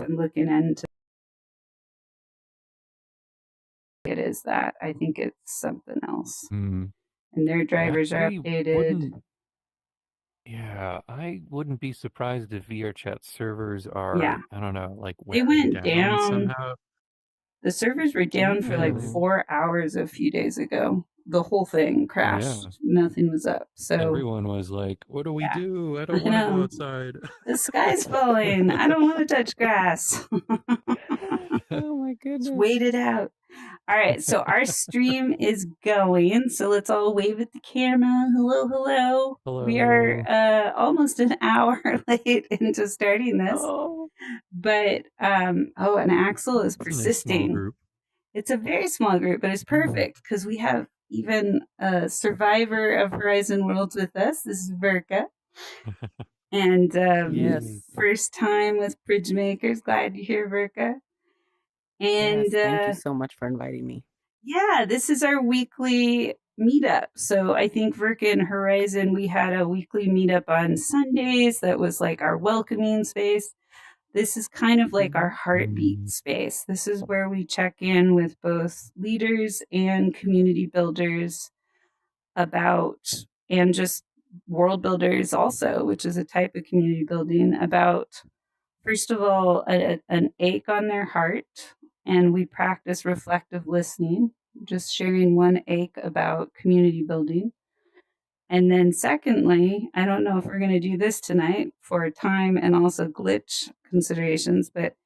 and looking into it is that. I think it's something else. And their drivers are updated. I wouldn't be surprised if VRChat servers are, Yeah. I don't know, like They wearing went down. somehow. The servers were down for like 4 hours a few days ago. The whole thing crashed. Nothing was up. So everyone was like, what do we do? I don't I want to go know. outside. The sky's falling. I don't want to touch grass. Oh my goodness. Just wait it out. All right, so our stream is going. So let's all wave at the camera. Hello, hello. Hello. We are almost an hour late into starting this. Oh. But and Axel is persisting. It's a very small group, but it's perfect because we have even a survivor of Horizon Worlds with us. This is Verka. And yes, first time with BridgeMakers. Glad you're here, Verka. And yes, thank you so much for inviting me. Yeah, this is our weekly meetup. So I think Verka and Horizon, we had a weekly meetup on Sundays that was like our welcoming space. This is kind of like our heartbeat space. This is where we check in with both leaders and community builders about, and just world builders also, which is a type of community building, about, first of all, an ache on their heart. And we practice reflective listening, just sharing one ache about community building. And then secondly, I don't know if we're going to do this tonight for time and also glitch considerations, but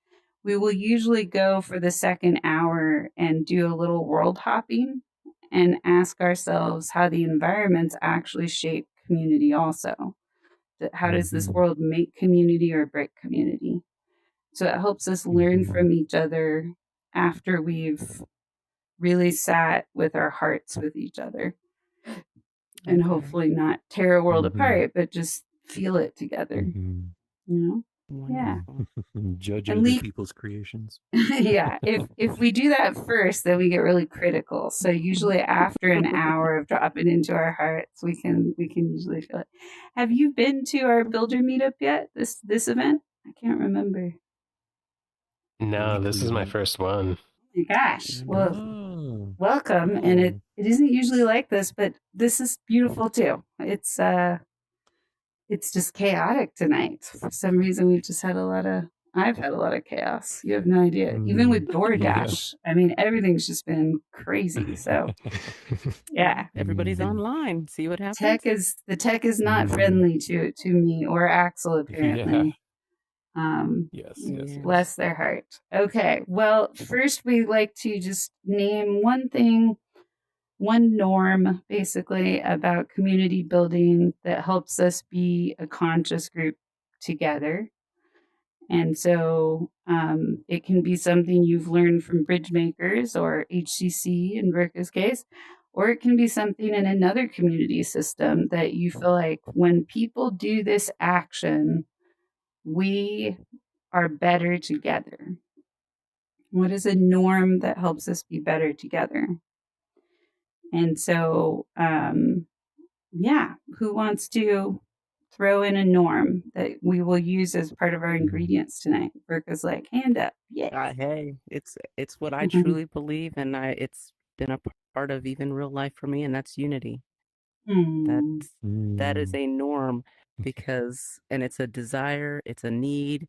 we will usually go for the second hour and do a little world hopping and ask ourselves how the environments actually shape community also. How does this world make community or break community? So it helps us learn from each other after we've really sat with our hearts with each other. And hopefully not tear a world apart, but just feel it together. You know? Yeah. Judge other people's creations. Yeah. If we do that first, then we get really critical. So usually after an hour of dropping into our hearts, we can usually feel it. Have you been to our builder meetup yet? This event? I can't remember. No, this is my first one. Oh my gosh. Well, welcome. And it isn't usually like this, but this is beautiful too. It's just chaotic tonight. For some reason, I've had a lot of chaos. You have no idea. Even with DoorDash. I mean, everything's just been crazy. So yeah. Everybody's online. See what happens? The tech is not friendly to me or Axel, apparently. Yes. Bless their heart. Okay. Well, first we like to just name one thing, one norm, basically, about community building that helps us be a conscious group together. And so it can be something you've learned from BridgeMakers or HCC in Verka's case, or it can be something in another community system that you feel like when people do this action, we are better together. What is a norm that helps us be better together? And so, who wants to throw in a norm that we will use as part of our ingredients tonight? Verka's like, hand up. Yeah. Hey, it's what I truly believe, and it's been a part of even real life for me, and that's unity. That is a norm and it's a desire, it's a need,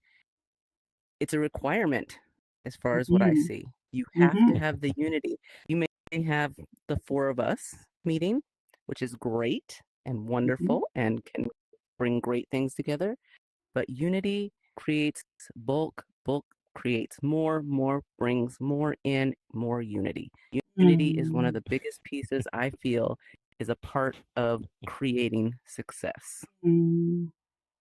it's a requirement as far as what I see. You have to have the unity. You may have the four of us meeting, which is great and wonderful and can bring great things together. But unity creates bulk creates more brings more in, more unity. Unity is one of the biggest pieces I feel is a part of creating success.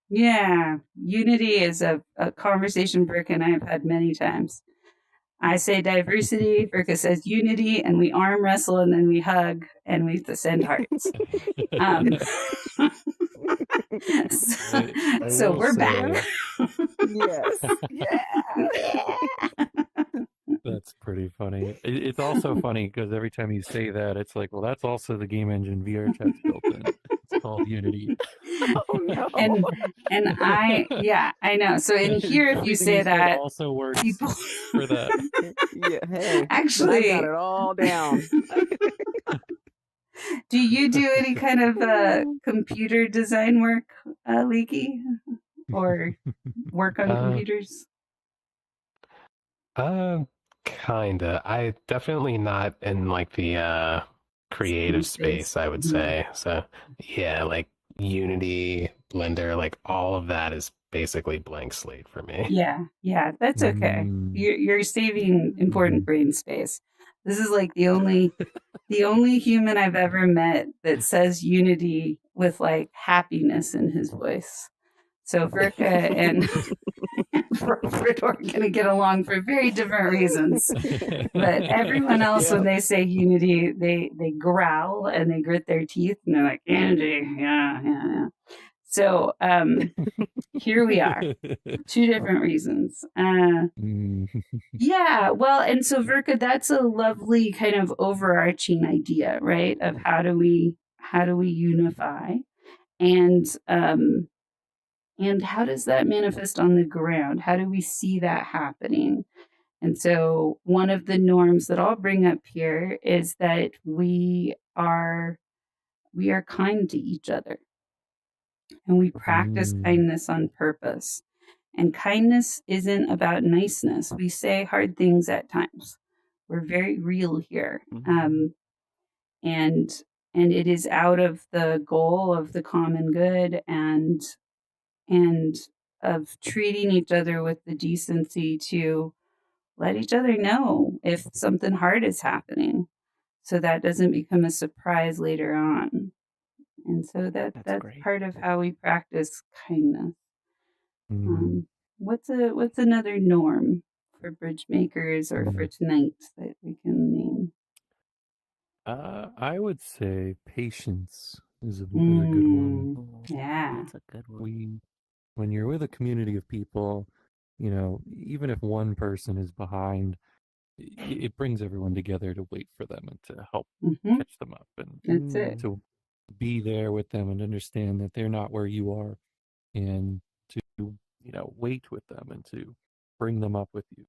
Yeah, unity is a conversation Verka and I have had many times. I say diversity, Verka says unity, and we arm wrestle, and then we hug, and we send hearts. So we're back. Yes. Yeah. That's pretty funny. It's also funny because every time you say that, it's like, well, that's also the game engine VR chat's built in. It's called unity. Oh no. And I know. So in here, if you Everything say said that, also works people for that. Yeah, hey, I actually, got it all down. do you do any kind of computer design work, Leaky, or work on computers? Kinda. I definitely not in like the creative space, I would say. So yeah, like Unity, Blender, like all of that is basically blank slate for me. Yeah, that's okay. You're saving important brain space. This is like the only human I've ever met that says unity with like happiness in his voice. So Verka and Robert are going to get along for very different reasons. But everyone else, when they say unity, they growl and they grit their teeth and they're like, unity, yeah. So here we are, two different reasons. Yeah, well, and so Verka, that's a lovely kind of overarching idea, right? Of how do we unify, and how does that manifest on the ground? How do we see that happening? And so one of the norms that I'll bring up here is that we are kind to each other, and we practice kindness on purpose. And kindness isn't about niceness. We say hard things at times. We're very real here. And it is out of the goal of the common good and of treating each other with the decency to let each other know if something hard is happening, so that doesn't become a surprise later on. And so that's part of how we practice kindness. What's another norm for BridgeMakers or for tonight that we can name? I would say patience is a good one. Yeah, that's a good one. When you're with a community of people, you know, even if one person is behind, it brings everyone together to wait for them and to help catch them up, and that's it. to be there with them and understand that they're not where you are, and to, you know, wait with them and to bring them up with you.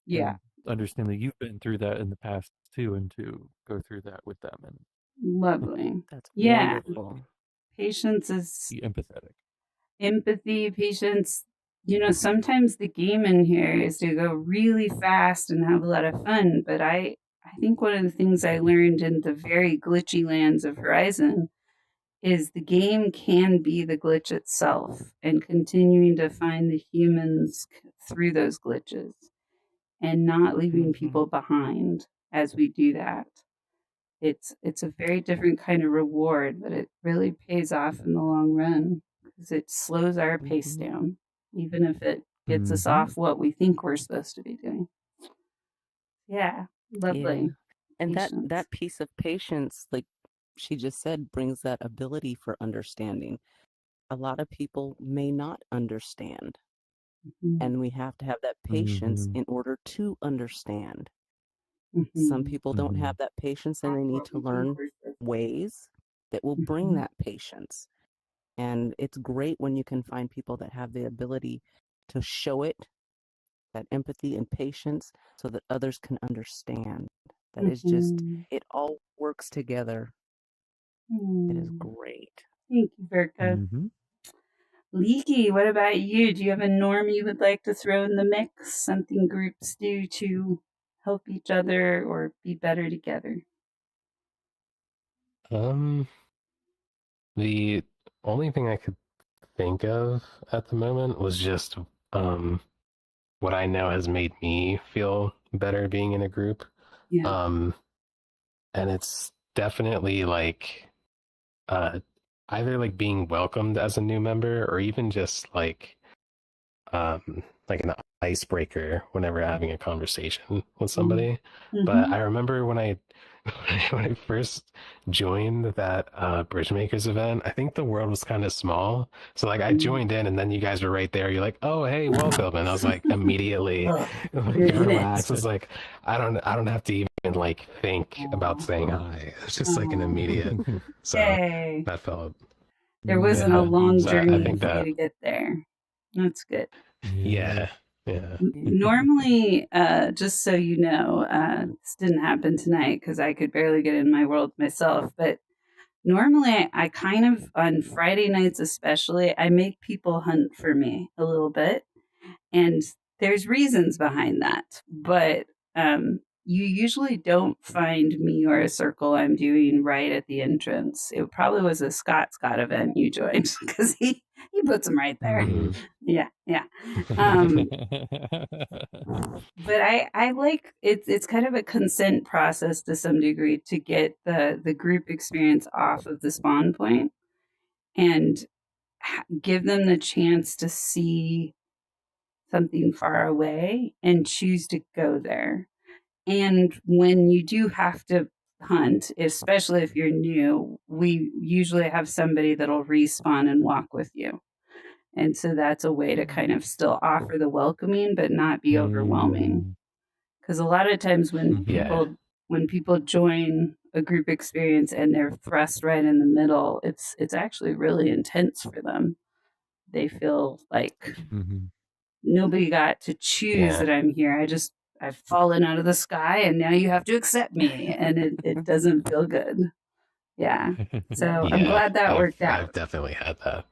Yeah. And understand that you've been through that in the past too, and to go through that with them. And lovely. That's wonderful. Patience is be empathetic. Empathy, patience. You know, sometimes the game in here is to go really fast and have a lot of fun. But I think one of the things I learned in the very glitchy lands of Horizon is the game can be the glitch itself, and continuing to find the humans through those glitches and not leaving people behind as we do that. It's a very different kind of reward, but it really pays off in the long run because it slows our pace down, even if it gets us off what we think we're supposed to be doing. Yeah, lovely. Yeah. And that piece of patience, like she just said, brings that ability for understanding. A lot of people may not understand, and we have to have that patience in order to understand. Some people don't have that patience, and they need to learn ways that will bring that patience. And it's great when you can find people that have the ability to show it, that empathy and patience, so that others can understand. That is just, it all works together. It is great. Thank you, Verka. Leaky, what about you? Do you have a norm you would like to throw in the mix? Something groups do to help each other or be better together? The only thing I could think of at the moment was just what I know has made me feel better being in a group. Yeah. And it's definitely like either like being welcomed as a new member, or even just like an icebreaker whenever having a conversation with somebody. But I remember when I first joined that BridgeMakers event, I think the world was kind of small. So like I joined in, and then you guys were right there. You're like, "Oh, hey, welcome," and I was like immediately relaxed. It's like I don't have to even like think about saying hi. It's just like an immediate. So that felt There wasn't a Yeah. long So I journey think for you that, to get there. That's good. yeah. Yeah. Normally, just so you know, this didn't happen tonight because I could barely get in my world myself, but normally I kind of, on Friday nights especially, I make people hunt for me a little bit. And there's reasons behind that. But you usually don't find me or a circle I'm doing right at the entrance. It probably was a Scott event you joined because he puts them right there. Mhm. Yeah, yeah. Um, but I like it's kind of a consent process to some degree to get the group experience off of the spawn point and give them the chance to see something far away and choose to go there. And when you do have to hunt, especially if you're new, we usually have somebody that'll respawn and walk with you. And so that's a way to kind of still offer the welcoming but not be overwhelming. Because a lot of times Yeah. when people join a group experience and they're thrust right in the middle, it's actually really intense for them. They feel like nobody got to choose that I'm here. I've fallen out of the sky and now you have to accept me. And it doesn't feel good. Yeah. So I'm glad that worked out. I've definitely had that.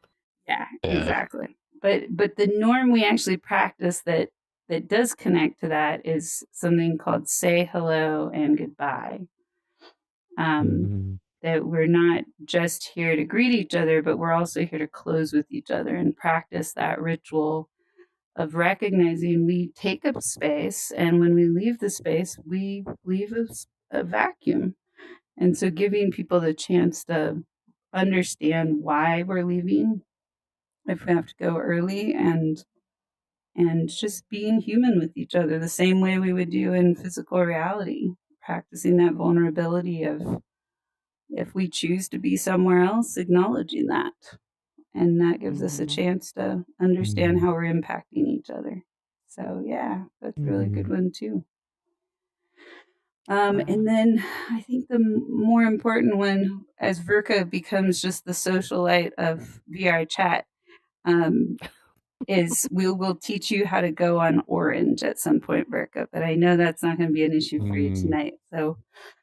Yeah, exactly. But the norm we actually practice that does connect to that is something called say hello and goodbye. That we're not just here to greet each other, but we're also here to close with each other and practice that ritual of recognizing we take up space, and when we leave the space, we leave a vacuum. And so giving people the chance to understand why we're leaving, if we have to go early, and just being human with each other the same way we would do in physical reality, practicing that vulnerability of if we choose to be somewhere else, acknowledging that. And that gives us a chance to understand how we're impacting each other. So yeah, that's a really good one too. And then I think the more important one, as Verka becomes just the socialite of VR chat, is we will teach you how to go on orange at some point, Verka. But I know that's not going to be an issue for you tonight. So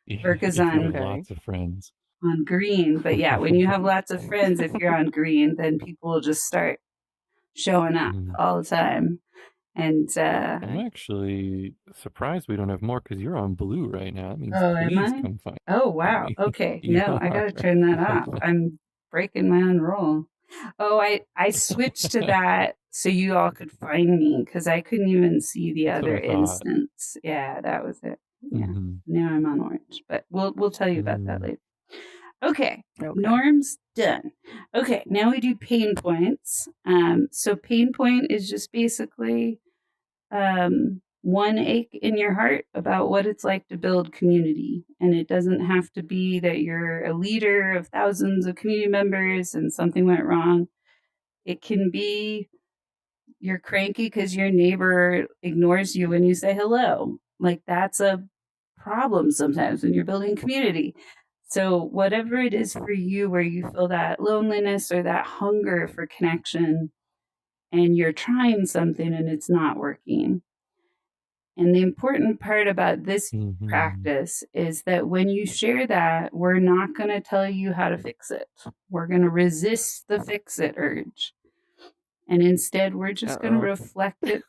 Verka's on lots of friends on green. But yeah, when you have lots of friends, if you're on green, then people will just start showing up all the time. And I'm actually surprised we don't have more because you're on blue right now. That means please come find Oh wow. me. Okay. No, I gotta turn that off. I'm breaking my own rule. Oh, I switched to that so you all could find me because I couldn't even see the other instance. Yeah, that was it. Yeah. Now I'm on orange, but we'll tell you about that later. Okay. Norms done. Okay, now we do pain points. So pain point is just basically one ache in your heart about what it's like to build community. And it doesn't have to be that you're a leader of thousands of community members and something went wrong. It can be you're cranky because your neighbor ignores you when you say hello. Like that's a problem sometimes when you're building community. So whatever it is for you where you feel that loneliness or that hunger for connection and you're trying something and it's not working. And the important part about this practice is that when you share that, we're not going to tell you how to fix it. We're going to resist the fix it urge. And instead, we're just going to reflect it.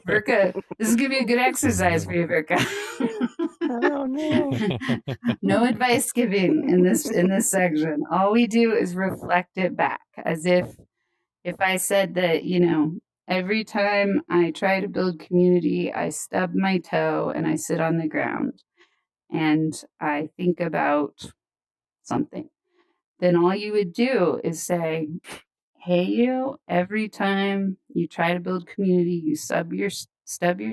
Verka, this is going to be a good exercise for you, Verka. Oh, no. No advice giving in this section. All we do is reflect it back as if I said that, every time I try to build community, I stub my toe and I sit on the ground and I think about something. Then all you would do is say, hey, every time you try to build community, you stub your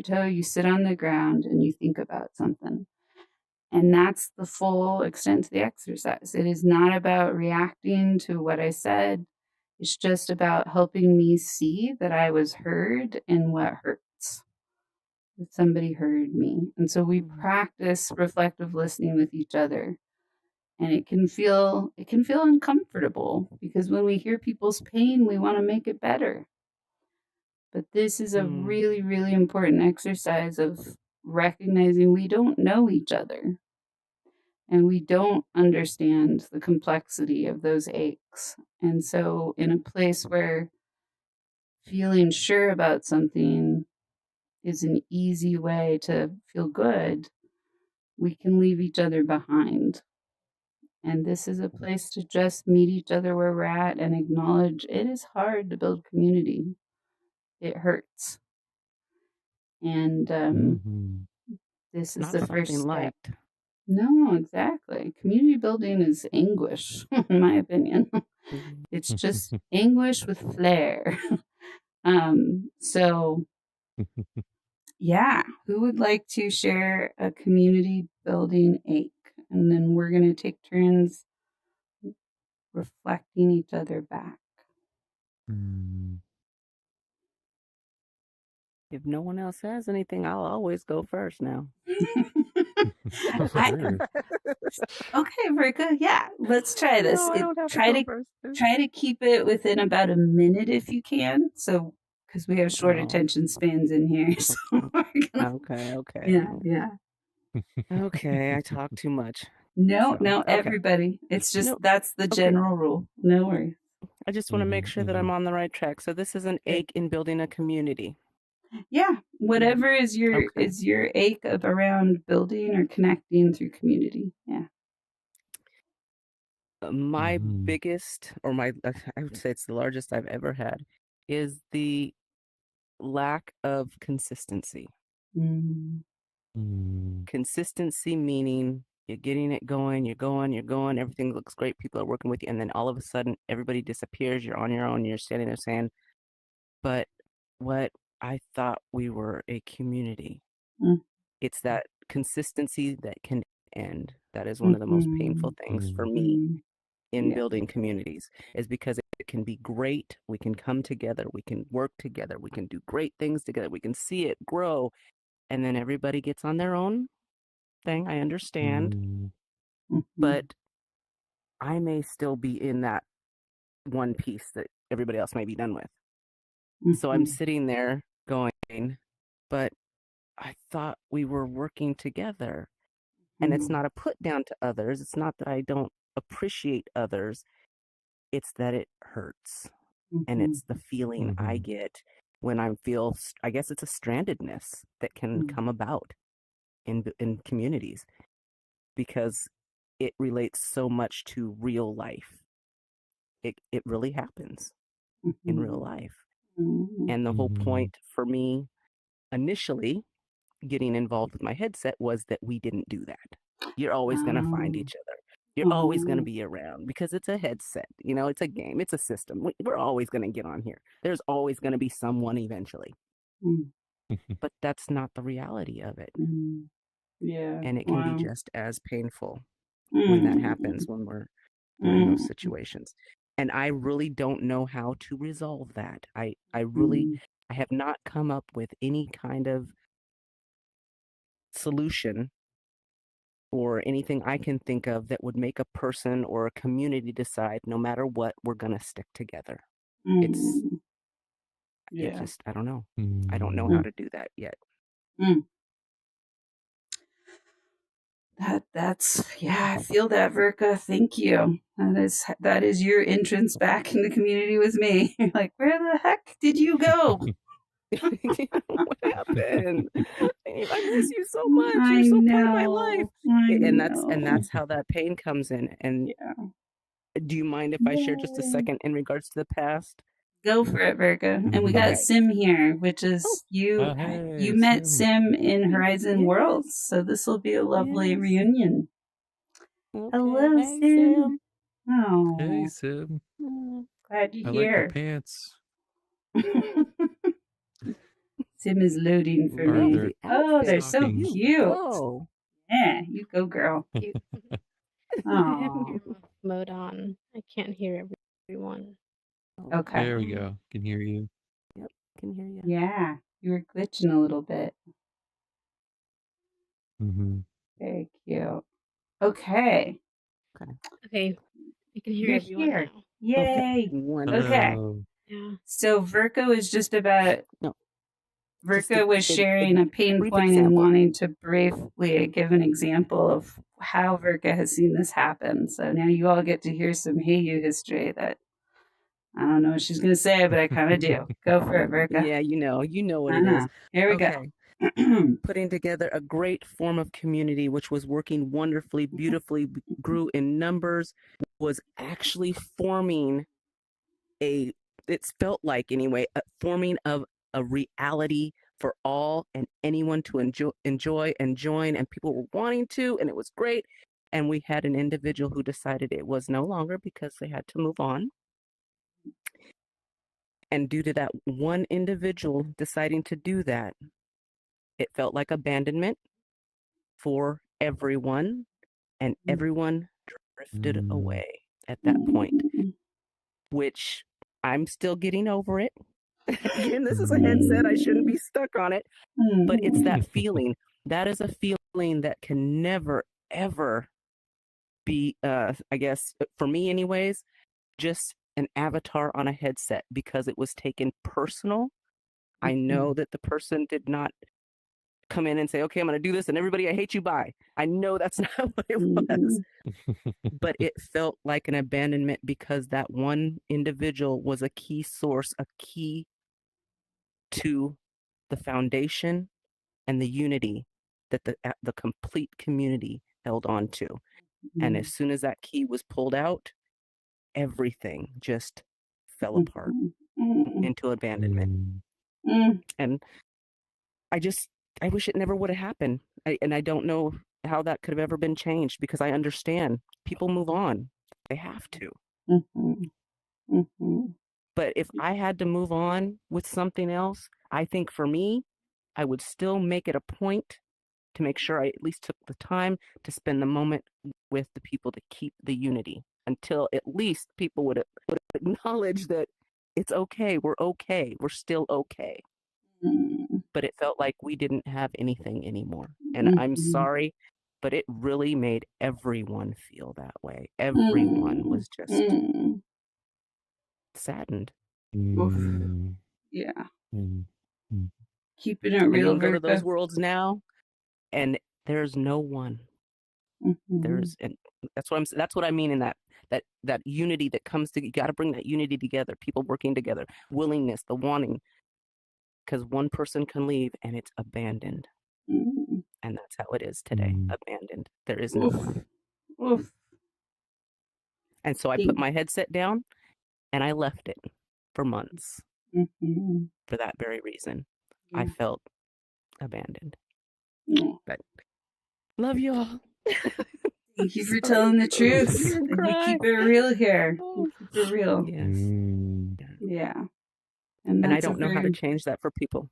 toe, you sit on the ground and you think about something. And that's the full extent to the exercise. It is not about reacting to what I said. It's just about helping me see that I was heard and what hurts. That somebody heard me. And so we practice reflective listening with each other. And it can feel uncomfortable because when we hear people's pain, we want to make it better. But this is a really, really important exercise of recognizing we don't know each other and we don't understand the complexity of those aches. And so, in a place where feeling sure about something is an easy way to feel good, we can leave each other behind. And this is a place to just meet each other where we're at and acknowledge it is hard to build community. It hurts. And this is Not the something first step. liked. No, exactly. Community building is anguish, in my opinion. It's just anguish with flair. So, yeah, who would like to share a community building ache? And then we're going to take turns reflecting each other back. If no one else has anything, I'll always go first now. Okay, Verka. Yeah, let's try this. No, I don't have try to to go first. try to keep it within about a minute if you can. So, because we have short attention spans in here. So Okay. Yeah. Okay, I talk too much. No, okay. everybody. It's just that's the general rule. No worries. I just want to make sure that I'm on the right track. So this is an ache in building a community. Yeah, whatever is your ache of around building or connecting through community. Yeah. My biggest, or I would say it's the largest I've ever had, is the lack of consistency. Consistency meaning you're getting it going, you're going, everything looks great, people are working with you, and then all of a sudden everybody disappears, you're on your own, you're standing there saying, but what I thought we were a community. It's that consistency that can end. That is one of the most painful things for me in building communities, is because it can be great. We can come together, we can work together, we can do great things together, we can see it grow, and then everybody gets on their own thing. I understand, but I may still be in that one piece that everybody else may be done with. So I'm sitting there going, but I thought we were working together. And it's not a put down to others. It's not that I don't appreciate others. It's that it hurts. And it's the feeling I get when I feel, I guess it's a strandedness that can come about in communities, because it relates so much to real life. It really happens in real life. And the whole point for me initially getting involved with my headset was that we didn't do that. You're always going to find each other. You're always going to be around, because it's a headset. You know, it's a game. It's a system. We're always going to get on here. There's always going to be someone eventually. But that's not the reality of it. Yeah. And it can be just as painful when that happens, when we're in those situations. And I really don't know how to resolve that. I have not come up with any kind of solution or anything I can think of that would make a person or a community decide, no matter what, we're going to stick together. It's just, I don't know. I don't know how to do that yet. That's I feel that, Verka. Thank you. That is your entrance back in the community with me. You're like, where the heck did you go? What happened? I miss you so much. You're so part of my life. And that's how that pain comes in. And do you mind if I share just a second in regards to the past? Go for it, Verka. And we got Sim here, which is you met Sim in Horizon Worlds, so this will be a lovely reunion. Hello, Sim. Oh, hey, Sim. Glad you're I here. like your pants. Sim is loading for me. Oh, they're so cute. Oh. Yeah, you go, girl. I have mode on. I can't hear everyone. Okay. There we go. Can hear you. Yep, can hear you. Yeah, you were glitching a little bit. Very cute. Okay. Okay. Okay, I can hear You're everyone here. now. Yay. Wonderful. Okay. Hello. Yeah. So Virgo is just about No, just Virgo was sharing a pain brief point and example. wanting to briefly give an example of how Virgo has seen this happen. So now you all get to hear some Hey You history that I don't know what she's going to say, but I kind of do. Go for it, Virgo. Yeah, you know what I it know. is. Here we Okay. go. Putting together a great form of community, which was working wonderfully, beautifully, grew in numbers, was actually forming it's felt like anyway, forming of a reality for all and anyone to enjoy and join, and people were wanting to, and it was great. And we had an individual who decided it was no longer because they had to move on. And due to that one individual deciding to do that, it felt like abandonment for everyone, and everyone drifted away at that point, which I'm still getting over it. Again, this is a headset. I shouldn't be stuck on it. But it's that feeling. That is a feeling that can never, ever be, I guess, for me anyways, just an avatar on a headset because it was taken personal. I know that the person did not come in and say, okay, I'm going to do this and everybody, I hate you, bye. I know that's not what it was. But it felt like an abandonment because that one individual was a key source, a key to the foundation and the unity that the complete community held on to. And as soon as that key was pulled out, everything just fell apart into abandonment. And I wish it never would have happened. And I don't know how that could have ever been changed because I understand people move on. They have to. But if I had to move on with something else, I think for me, I would still make it a point to make sure I at least took the time to spend the moment with the people to keep the unity until at least people would acknowledge that it's okay. We're still okay. But it felt like we didn't have anything anymore. And I'm sorry, but it really made everyone feel that way. Everyone was just saddened. Yeah. Mm. Keeping it And real, you go to those Virgo. worlds now, and there's no one. There's, and that's what I mean in that unity that comes to, you got to bring that unity together, people working together, willingness, the wanting, because one person can leave and it's abandoned. And that's how it is today. Abandoned. There is no one. And so I put my headset down and I left it for months for that very reason. I felt abandoned. But love you all. Thank you for telling the truth. And we keep it real here. We keep it real. Yes. Yeah. And I don't know how to change that for people.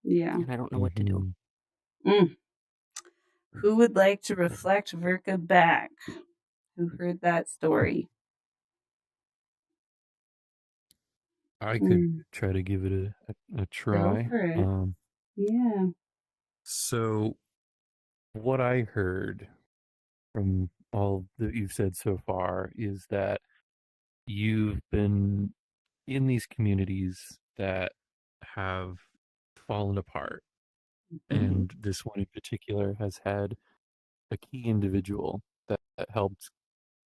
Yeah. And I don't know what to do. Who would like to reflect Virka back? Who heard that story? I could try to give it a try. Go for it. Yeah. So what I heard from all that you've said so far is that you've been in these communities that have fallen apart. And this one in particular has had a key individual that helped,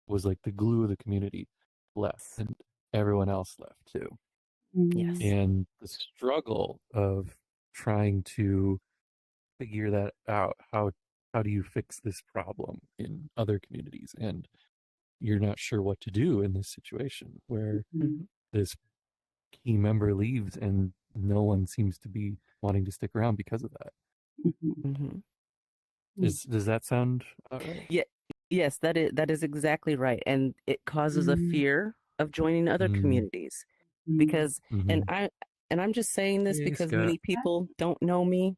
was like the glue of the community, left, and everyone else left too. Yes. And the struggle of trying to figure that out, how do you fix this problem in other communities, and you're not sure what to do in this situation where this key member leaves and no one seems to be wanting to stick around because of that. Does that sound right? Yeah. Yes, that is exactly right. And it causes a fear of joining other communities because and I'm just saying this because many people don't know me.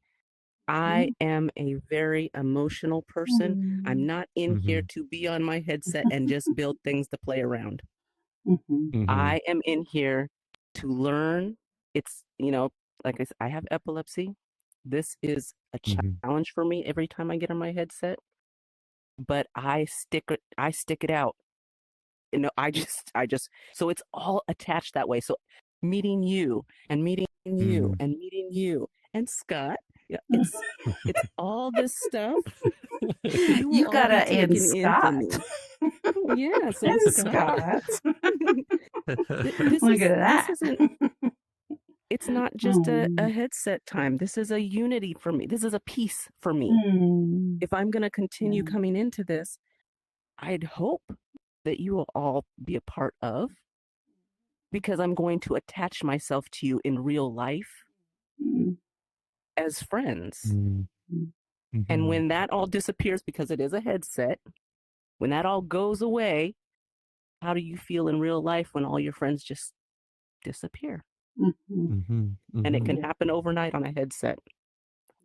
I am a very emotional person. I'm not in here to be on my headset and just build things to play around. I am in here to learn. It's, like I said, I have epilepsy. This is a challenge for me every time I get on my headset. but I stick it out. You know, I just so it's all attached that way. So meeting you and meeting you and meeting you and Scott, yeah, it's all this stuff. You will You all got be to and taken in for Scott. me. Yes, and And Scott. Scott. This Look at that. It's not just a Oh. headset time. This is a unity for me. This is a peace for me. Mm. If I'm going to continue Yeah. coming into this, I'd hope that you will all be a part of, because I'm going to attach myself to you in real life Mm. as friends. Mm-hmm. And when that all disappears, because it is a headset, when that all goes away, how do you feel in real life when all your friends just disappear? Mm-hmm. And it can happen overnight on a headset.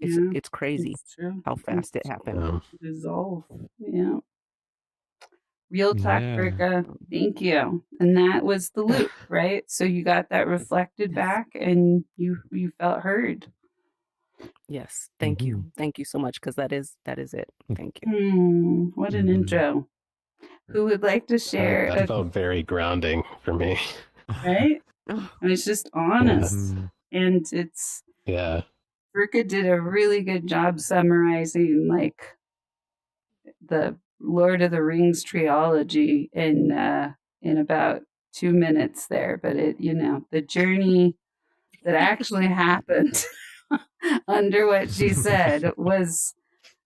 It's crazy it's true. how fast it happened. Dissolve. Yeah. Real talk, Yeah. Brica. Thank you. And that was the loop, right? So you got that reflected Yes. back and you felt heard. Yes. Thank you. Thank you so much, because that is it. Thank you. What an intro. Who would like to share? That felt very grounding for me. Right? Oh, I was just honest. And it's, Yeah. Brica did a really good job summarizing like the Lord of the Rings trilogy in about 2 minutes there. But it, the journey that actually happened under what she said was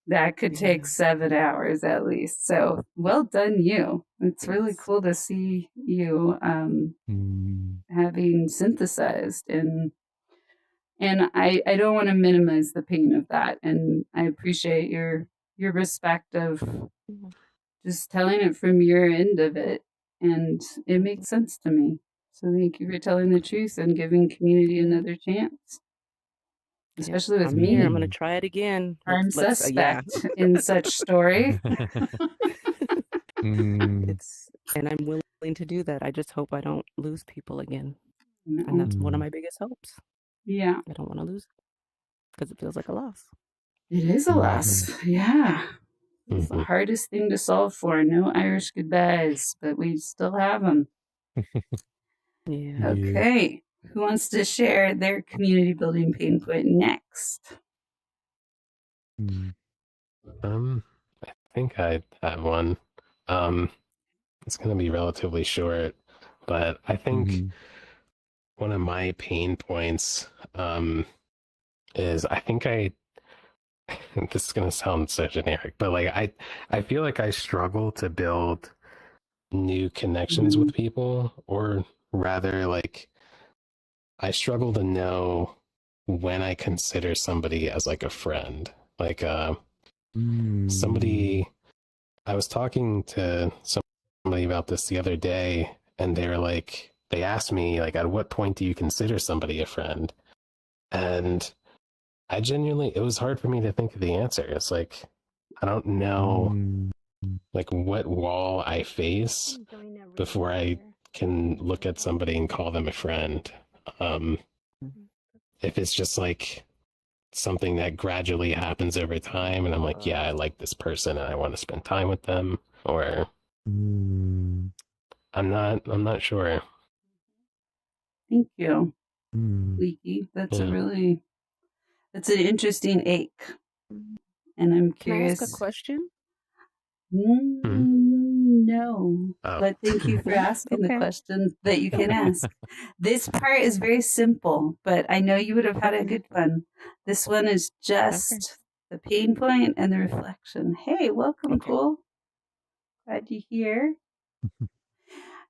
that could take 7 hours at least. So well done, you. It's really cool to see you having synthesized, and I don't want to minimize the pain of that, and I appreciate your respect of just telling it from your end of it, and it makes sense to me. So thank you for telling the truth and giving community another chance, especially with I'm me. here. I'm going to try it again. Prime suspect in such story. And I'm willing to do that. I just hope I don't lose people again. No. And that's one of my biggest hopes. Yeah. I don't want to lose, because it feels like a loss. It is a loss. Yeah. It's the hardest thing to solve for. No Irish goodbyes, but we still have them. Yeah. Okay. Who wants to share their community building pain point next? I think I have one. It's going to be relatively short, but I think one of my pain points is I think this is going to sound so generic, but like I feel like I struggle to build new connections with people, or rather like I struggle to know when I consider somebody as like a friend. Like somebody, I was talking to somebody about this the other day, and they asked me like, at what point do you consider somebody a friend? And I genuinely, it was hard for me to think of the answer. It's like, I don't know like what wall I face before I can look at somebody and call them a friend. If it's just like something that gradually happens over time and I'm like, yeah, I like this person and I want to spend time with them, or I'm not sure. Thank you, Leaky. That's an interesting ache. And I'm curious. Can I ask a question? No, but thank you for asking the question that you can ask. This part is very simple, but I know you would have had a good one. This one is just the pain point and the reflection. Hey, welcome, Cole. Glad you're here.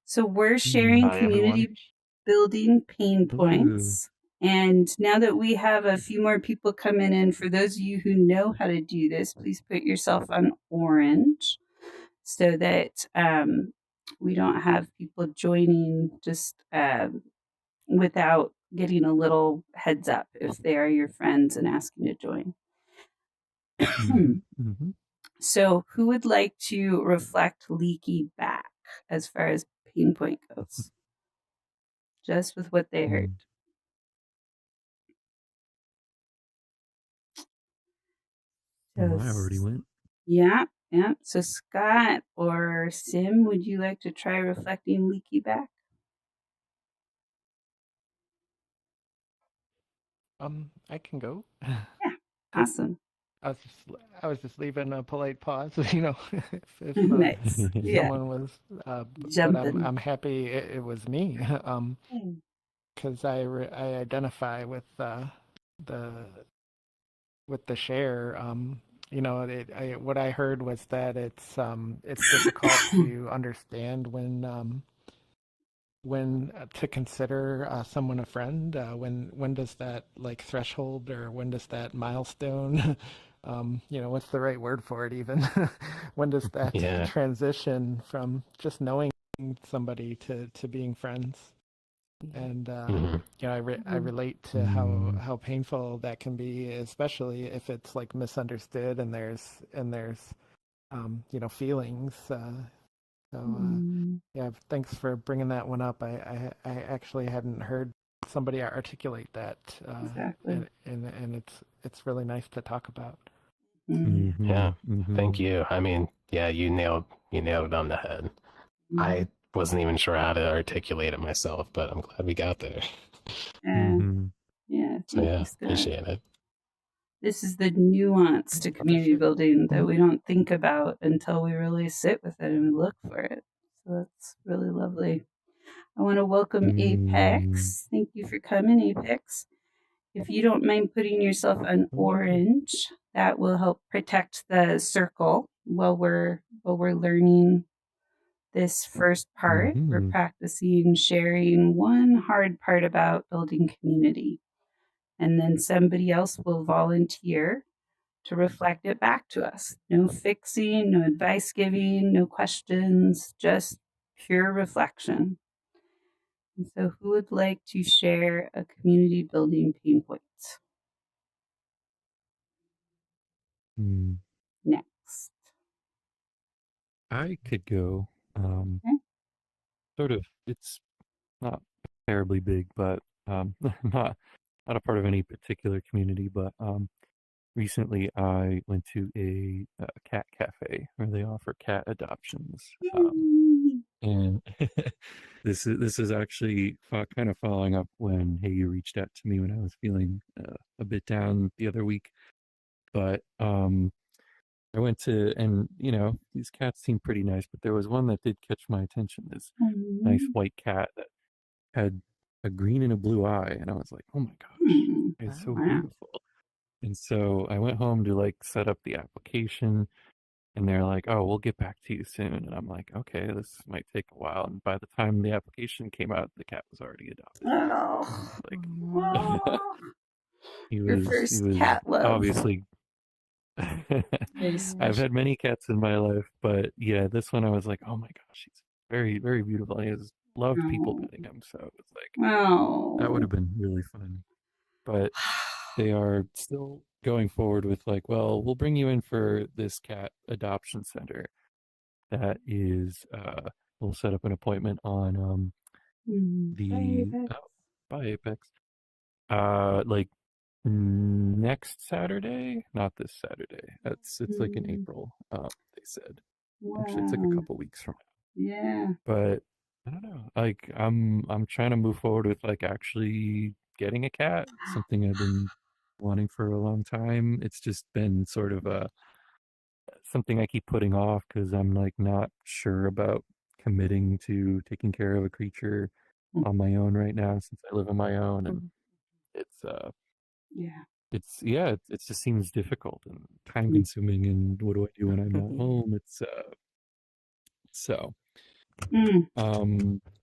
So we're sharing community building pain points. And now that we have a few more people coming in, for those of you who know how to do this, please put yourself on orange so that we don't have people joining just without getting a little heads up if they are your friends and asking to join. So who would like to reflect Leaky back as far as pain point goes? Just with what they heard. I already went. Yeah. Yeah. So Scott or Sim, would you like to try reflecting leaky back? I can go. Yeah. Awesome. I was just leaving a polite pause, if Nice. Yeah. someone was, but Jumping. I'm happy it was me, because I identify with the with the share. What I heard was that it's difficult to understand when to consider someone a friend. When does that like threshold, or when does that milestone? What's the right word for it even? When does that Yeah. transition from just knowing somebody to being friends? And I relate to how painful that can be, especially if it's like misunderstood and there's feelings. Yeah, thanks for bringing that one up. I actually hadn't heard somebody articulate that, Exactly. and it's really nice to talk about. Yeah. Thank you. I mean, yeah, you nailed it on the head. I wasn't even sure how to articulate it myself, but I'm glad we got there. Yeah. So Thank yeah, you, Scott. appreciate it. This is the nuance to community building that we don't think about until we really sit with it and we look for it. So that's really lovely. I want to welcome Apex. Thank you for coming, Apex. If you don't mind putting yourself on orange, that will help protect the circle while we're learning this first part. We're practicing sharing one hard part about building community. And then somebody else will volunteer to reflect it back to us. No fixing, no advice giving, no questions, just pure reflection. And so, who would like to share a community building pain point? Next. I could go. Okay. Sort of, it's not terribly big, but not a part of any particular community. But recently, I went to a cat cafe where they offer cat adoptions, and this is actually kind of following up when you reached out to me when I was feeling a bit down the other week. But I went to, and these cats seem pretty nice, but there was one that did catch my attention. This nice white cat that had a green and a blue eye, and I was like, oh my gosh, it's so beautiful. And so I went home to like set up the application, and they're like, oh, we'll get back to you soon. And I'm like, okay, this might take a while. And by the time the application came out, the cat was already adopted. Oh, your first cat love. Obviously. I've had many cats in my life, but yeah, this one I was like, oh my gosh, he's very, very beautiful. And I just loved people petting him, so it was like, that would have been really fun. But they are still going forward with like, well, we'll bring you in for this cat adoption center. That is, we'll set up an appointment on by Apex, like next Saturday, not this Saturday. It's like in April. They said. Actually, it's like a couple weeks from now. Yeah. But I don't know. Like I'm trying to move forward with like actually getting a cat. Something I've been wanting for a long time. It's just been sort of something I keep putting off because I'm like not sure about committing to taking care of a creature on my own right now since I live on my own, and it's it just seems difficult and time consuming, and what do I do when I'm not home? It's so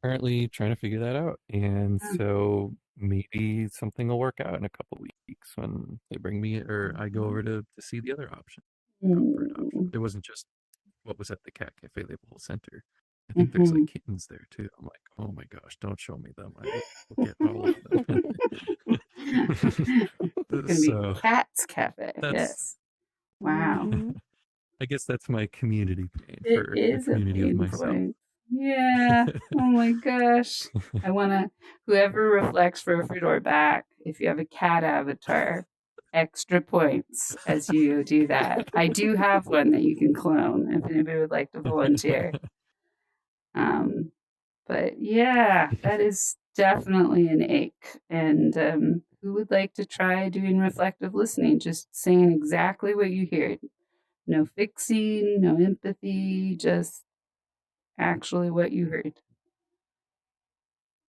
currently trying to figure that out, and so maybe something will work out in a couple weeks when they bring me or I go over to see the other option for adoption. It wasn't just what was at the cat cafe, they have a whole center. I think there's like kittens there too. I'm like, oh my gosh, don't show me them. I will get all of them. It's gonna be Cat's Cafe. Yes. Wow. I guess that's my community pain for is a community of myself. Point. Yeah. Oh my gosh. I want to, whoever reflects for a Fedor back, if you have a cat avatar, extra points as you do that. I do have one that you can clone if anybody would like to volunteer. But yeah, that is definitely an ache. And who would like to try doing reflective listening? Just saying exactly what you hear. No fixing, no empathy, just actually what you heard.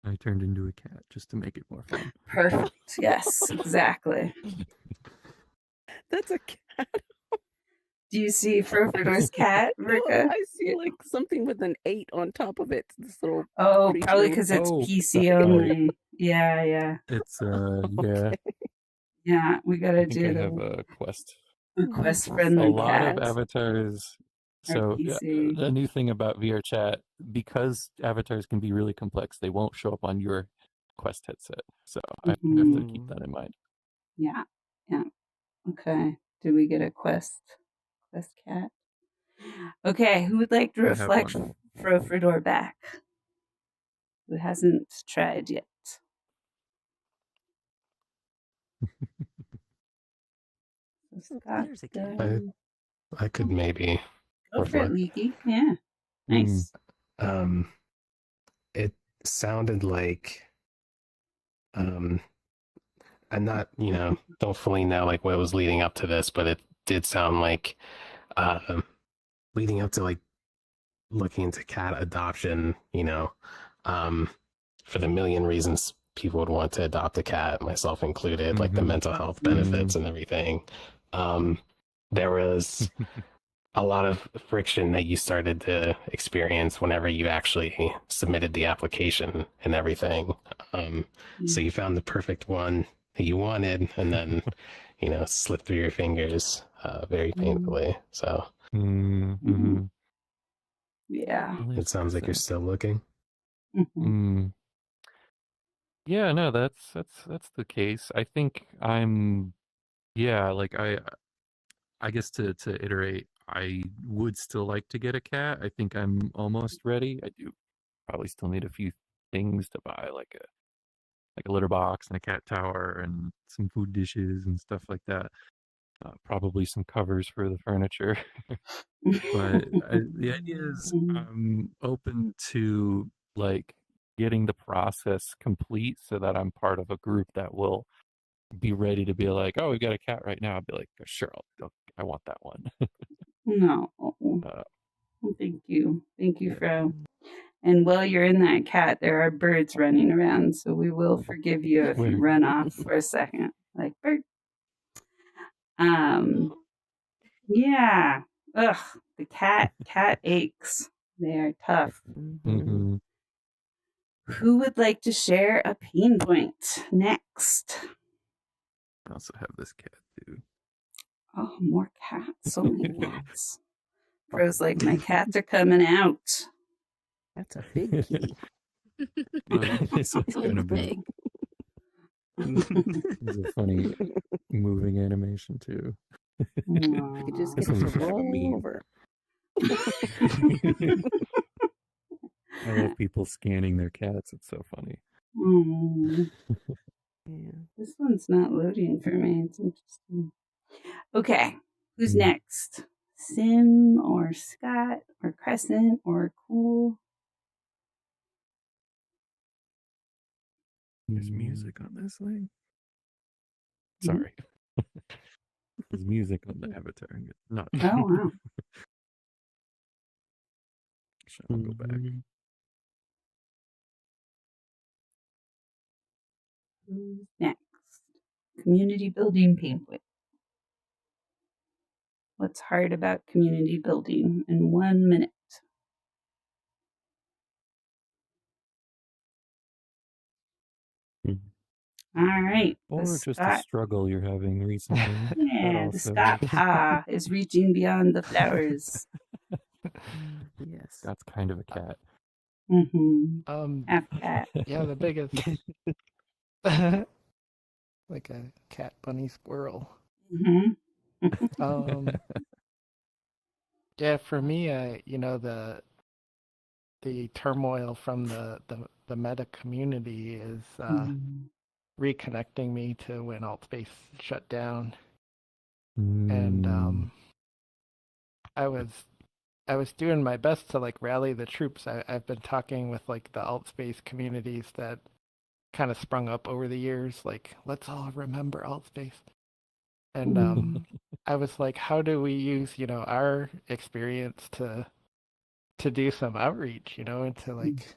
I turned into a cat just to make it more fun. Perfect. Yes, exactly. That's a cat. Do you see Frofredor's cat, No, Rika? I see like something with an 8 on top of it. This little Oh, creature. probably because it's Oh, PC oh. only. Yeah. It's yeah. Yeah, we I gotta think do I the have a quest. quest A friendly A lot of cat. avatars. Or So PC. a new thing about VR chat, because avatars can be really complex, they won't show up on your Quest headset. So I have to keep that in mind. Yeah. Okay. Do we get a quest cat? Okay, who would like to I have reflect one. Frofredor back? Who hasn't tried yet? So Scott, There's a cat. I could maybe go for it, reflect. Leaky. Yeah. Nice. It sounded like I'm not, don't fully know like what was leading up to this, but it did sound like leading up to like looking into cat adoption, for the million reasons people would want to adopt a cat, myself included, like the mental health benefits and everything. There was a lot of friction that you started to experience whenever you actually submitted the application and everything. So you found the perfect one that you wanted, and then, slipped through your fingers very painfully. So Yeah. it sounds like you're still looking. Yeah, no, that's the case. I think like I guess to iterate, I would still like to get a cat. I think I'm almost ready. I do probably still need a few things to buy, like a litter box and a cat tower and some food dishes and stuff like that. Probably some covers for the furniture. But the idea is I'm open to like getting the process complete so that I'm part of a group that will be ready to be like, oh, we've got a cat right now. I'll be like, sure, I want that one. No. Thank you. Thank you, Fro. And while you're in that cat, there are birds running around, so we will forgive you if you run off for a second. Like bird. Yeah. Ugh. The cat aches. They are tough. Who would like to share a pain point next? I also have this cat too. Oh, more cats. So many cats. Fro's like, my cats are coming out. That's a big key. This one's gonna be It's a funny moving animation too. You just get to roll over. I love people scanning their cats. It's so funny. Yeah. This one's not loading for me. It's interesting. Okay. Who's next? Sim or Scott or Crescent or Cool? There's music on this thing. Sorry. There's music on the avatar. Not. Oh, wow. I'll go back. Who's next? Community building pain point. What's hard about community building in 1 minute? All right. Or just a struggle you're having recently. Yeah, the Scott Pa is reaching beyond the flowers. Yes. That's kind of a cat. Half cat. Yeah, the biggest. Like a cat, bunny, squirrel. Yeah, for me, the turmoil from the meta community is reconnecting me to when AltSpace shut down. Mm. And I was doing my best to like rally the troops. I've been talking with like the AltSpace communities that kind of sprung up over the years, like let's all remember AltSpace. And I was like, how do we use, our experience to do some outreach, and to like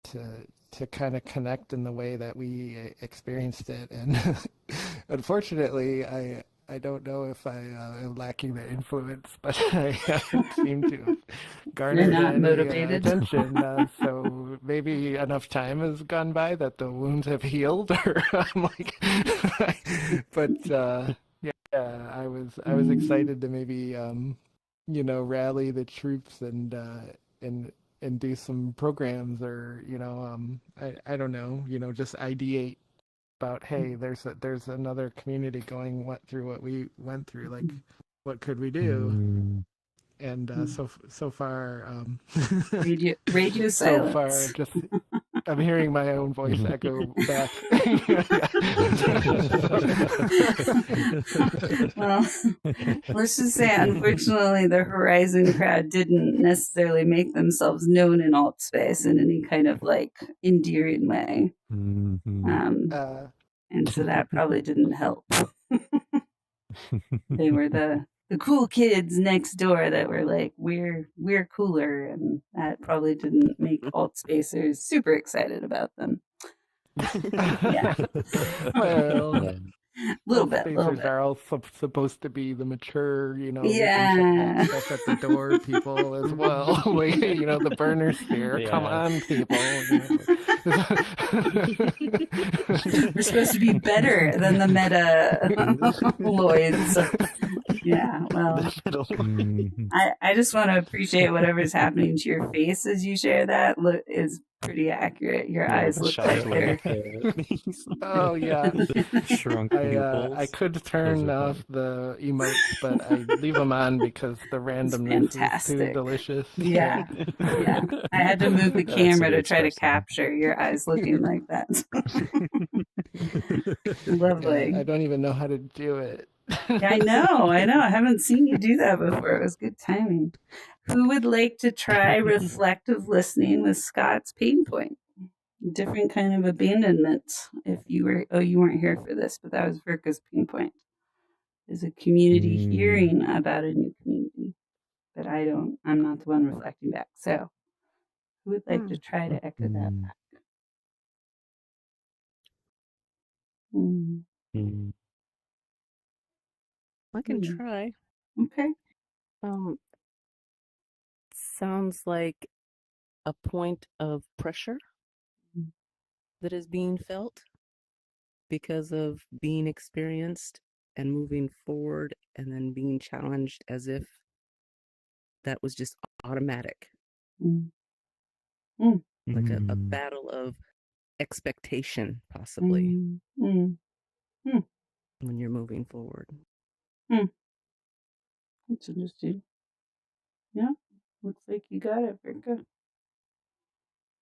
to kind of connect in the way that we experienced it. And unfortunately, I don't know if I am lacking the influence, but I haven't seemed to have garnered not any motivated. attention. So maybe enough time has gone by that the wounds have healed, or I'm like, but yeah, I was excited to maybe rally the troops and do some programs, or I don't know, just ideate about, hey, there's another community going through what we went through, like what could we do? And so far radio so silence. far just I'm hearing my own voice echo back. Well, let's just say, unfortunately, the Horizon crowd didn't necessarily make themselves known in AltSpace in any kind of like endearing way. And so that probably didn't help. They were the cool kids next door that were like, we're cooler, and that probably didn't make AltSpacers super excited about them. Yeah. Well, a little bit. Spacers are all supposed to be the mature, Yeah. stuff at the door people as well. Like, the burner sphere. Yeah. Come on, people. We're supposed to be better than the meta Lloyds. Yeah, well, I just want to appreciate whatever's happening to your face as you share that is pretty accurate. Your eyes look like they're... Oh, yeah. Shrunk pupils. I could turn off the emotes, but I leave them on because the randomness is too delicious. Yeah. Yeah. I had to move the camera to try to capture your eyes looking like that. Lovely. Yeah, I don't even know how to do it. Yeah, I know. I haven't seen you do that before. It was good timing. Who would like to try reflective listening with Scott's pain point? Different kind of abandonment. If you weren't here for this, but that was Virka's pain point. Is a community hearing about a new community. But I'm not the one reflecting back. So who would like to try to echo that back? I can try. Okay. Sounds like a point of pressure that is being felt because of being experienced and moving forward, and then being challenged as if that was just automatic. Like a battle of expectation, possibly, when you're moving forward. That's interesting. Yeah, looks like you got it, Virka.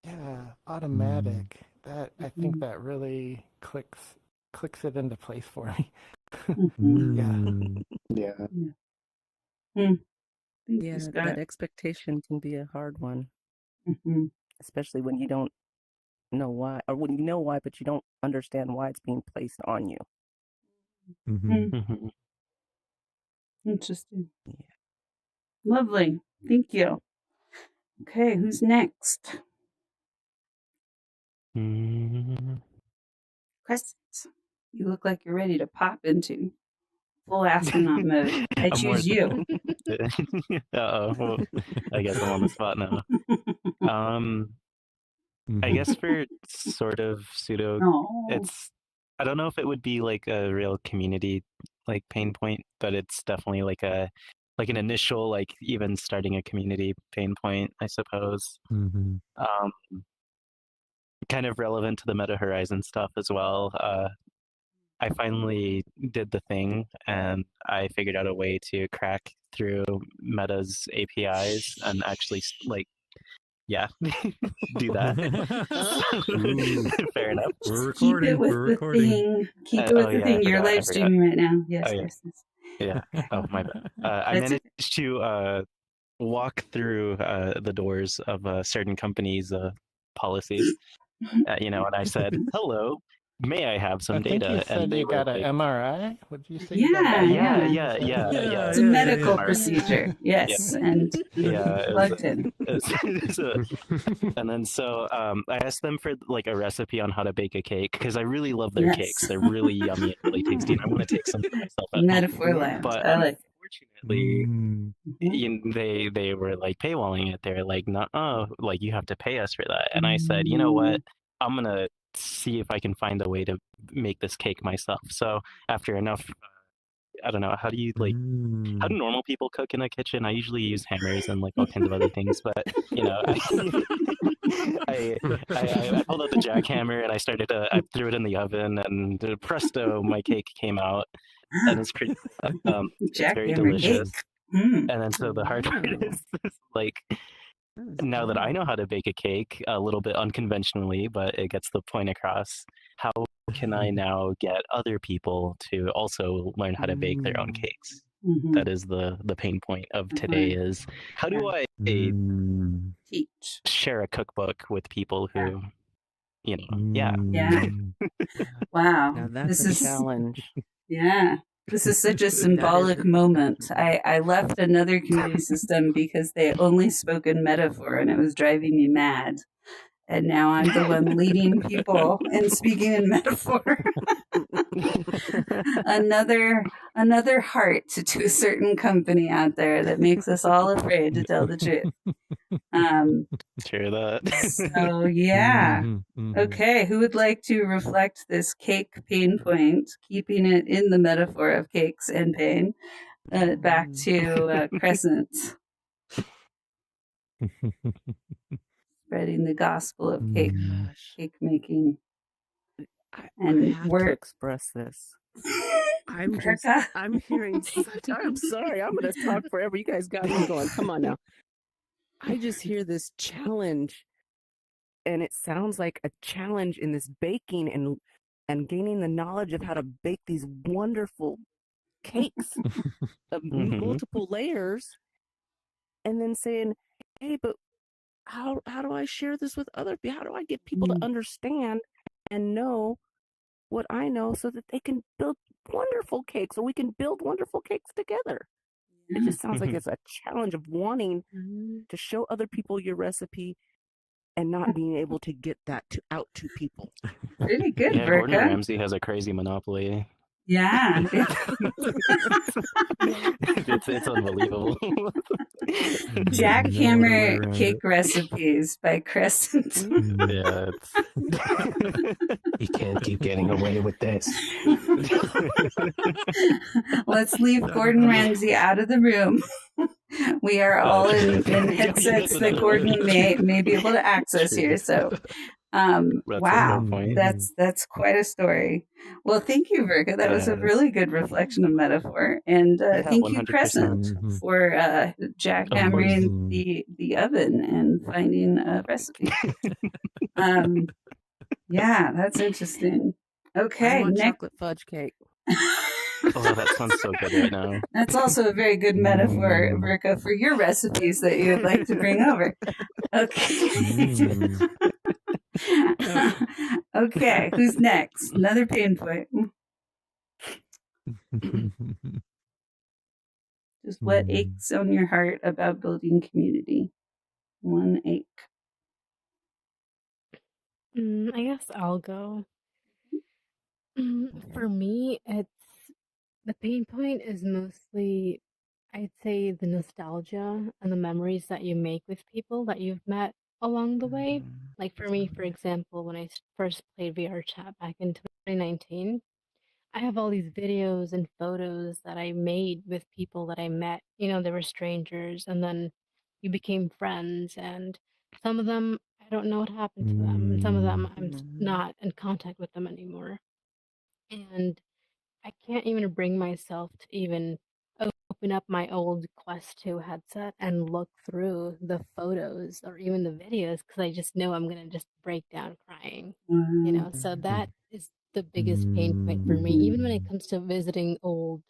Yeah, automatic. That I think that really clicks it into place for me. Yeah. Yeah, that expectation can be a hard one, especially when you don't know why, or when you know why, but you don't understand why it's being placed on you. Interesting. Yeah. Lovely. Thank you. Okay, who's next? Questions? You look like you're ready to pop into full astronaut mode. I choose you. Well, I guess I'm on the spot now. I guess for sort of pseudo, I don't know if it would be like a real community like pain point, but it's definitely like an initial, like even starting a community pain point, I suppose. Kind of relevant to the Meta Horizon stuff as well. I finally did the thing, and I figured out a way to crack through Meta's APIs and actually like yeah, do that. Fair enough. We're Keep it recording. with We're the recording. thing. Keep it with Oh the yeah, thing. You're I live forgot. streaming right now. Yes, Oh yeah, yes, yes. yeah. Okay. Oh my bad. I That's managed to walk through the doors of a certain company's policies, and I said, "Hello, may I have I some think you data?" And said they you were got an like, MRI. Would you say you got Yeah, an yeah, MRI? yeah. yeah, yeah, It's a yeah, medical MRI. procedure. Yes, and Yeah, it was, plugged in. and then so I asked them for like a recipe on how to bake a cake because I really love their cakes. Yes. They're really yummy and really tasty, and I want to take some for myself at home. Metaphor land. But I like. unfortunately, Mhm. they were like paywalling it. They're like, "No, like you have to pay us for that." And I said, "You know what? I'm gonna see if I can find a way to make this cake myself." So after enough, I don't know, how do you like? How do normal people cook in a kitchen? I usually use hammers and like all kinds of other things, but I pulled out the jackhammer and I threw it in the oven, and presto, my cake came out, and it's pretty. It's very Jackhammer delicious. cake. And then so the hard part is like now that I know how to bake a cake a little bit unconventionally, but it gets the point across. How can I now get other people to also learn how to bake their own cakes? That is the pain point of today is how do I teach share a cookbook with people who yeah wow Now that's this a is challenge. yeah this is such a symbolic moment. I left another community system because they only spoke in metaphor and it was driving me mad. And now I'm the one leading people and speaking in metaphor. another heart to a certain company out there that makes us all afraid to tell the truth. Share that. So yeah. Okay, who would like to reflect this cake pain point, keeping it in the metaphor of cakes and pain, back to Crescent? Spreading the gospel of cake making. I And have we're to express this. I'm hearing such. I'm sorry. I'm going to talk forever. You guys got me going. Come on now. I just hear this challenge, and it sounds like a challenge in this baking and gaining the knowledge of how to bake these wonderful cakes of multiple layers, and then saying, "Hey, but how do I share this with other people? How do I get people to understand and know what I know so that they can build wonderful cakes, or we can build wonderful cakes together?" It just sounds like it's a challenge of wanting to show other people your recipe and not being able to get that out to people. Pretty good, Yeah, Gordon Verka. Ramsay has a crazy monopoly. Yeah. It's unbelievable. Jackhammer cake recipes by Crescent. Yeah, You can't keep getting away with this. Let's leave Gordon Ramsay out of the room. We are all in headsets that Gordon may be able to access here. So wow, that's quite a story. Well, thank you, Verka. That was a really good reflection of metaphor, and thank you, 100%. Crescent, for jackhammering the oven and finding a recipe. Yeah, that's interesting. Okay, I want next. chocolate fudge cake. Oh, that sounds so good right now. That's also a very good metaphor, Verka, for your recipes that you would like to bring over. Okay. Okay, who's next? Another pain point. Just what aches on your heart about building community? One ache. I guess I'll go. For me, the pain point is mostly, I'd say, the nostalgia and the memories that you make with people that you've met along the way. Like for me, for example, when I first played VR chat back in 2019, I have all these videos and photos that I made with people that I met. They were strangers, and then you became friends, and some of them, I don't know what happened to them, and some of them, I'm not in contact with them anymore. And I can't even bring myself to even open open up my old Quest 2 headset and look through the photos or even the videos because I just know I'm gonna just break down crying. You know, so that is the biggest pain point for me. Even when it comes to visiting old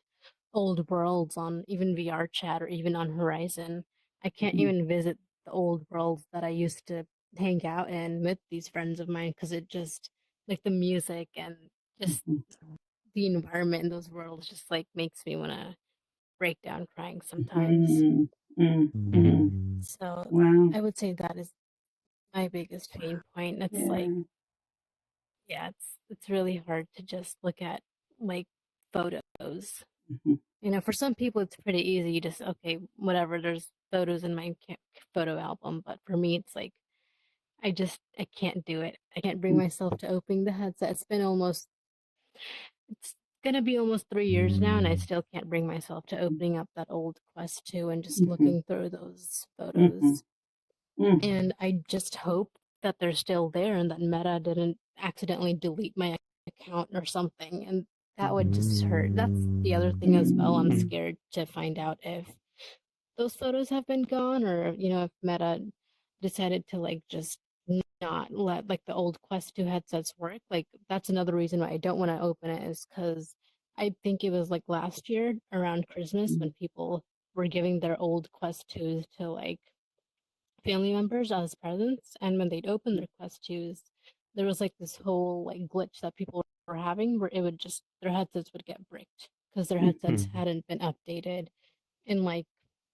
worlds on even VR chat or even on Horizon, I can't even visit the old worlds that I used to hang out in with these friends of mine because it just like the music and just the environment in those worlds just like makes me want to break down crying sometimes. So Wow. I would say that is my biggest pain point. It's like, yeah, it's really hard to just look at like photos. You know, for some people it's pretty easy. You just okay, whatever. There's photos in my photo album, but for me, it's like I can't do it. I can't bring myself to opening the headset. It's gonna be almost 3 years now, and I still can't bring myself to opening up that old Quest 2 and just looking through those photos. And I just hope that they're still there and that Meta didn't accidentally delete my account or something. And that would just hurt. That's the other thing as well. I'm scared to find out if those photos have been gone or, you know, if Meta decided to like just not let like the old Quest 2 headsets work. Like that's another reason why I don't want to open it is because I think it was like last year around Christmas when people were giving their old Quest 2s to like family members as presents, and when they'd open their Quest 2s, there was like this whole like glitch that people were having where it would just their headsets would get bricked because their headsets hadn't been updated in like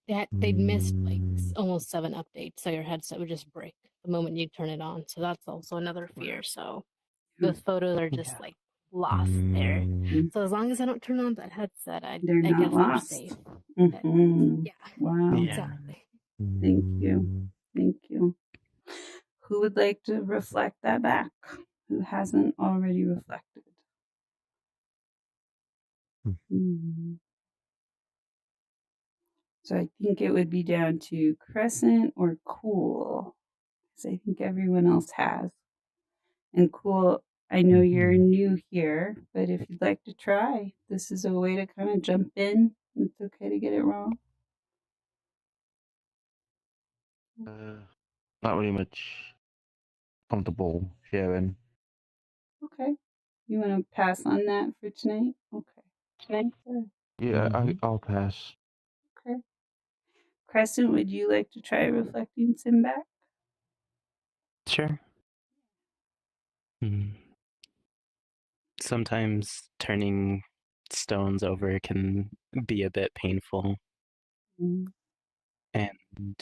they'd missed like almost 7 updates, so your headset would just break the moment you turn it on. So that's also another fear. So those photos are just like lost there. So as long as I don't turn on that headset, I guess they're safe. But, yeah. Wow. Exactly. Thank you. Thank you. Who would like to reflect that back? Who hasn't already reflected? So I think it would be down to Crescent or Cool, because I think everyone else has. And Cool, I know you're new here, but if you'd like to try, this is a way to kind of jump in. It's okay to get it wrong. Not really much comfortable sharing. Okay. You want to pass on that for tonight? Okay. Yeah, I'll pass. Okay. Crescent, would you like to try reflecting Sim back? Sure. Sometimes turning stones over can be a bit painful. And,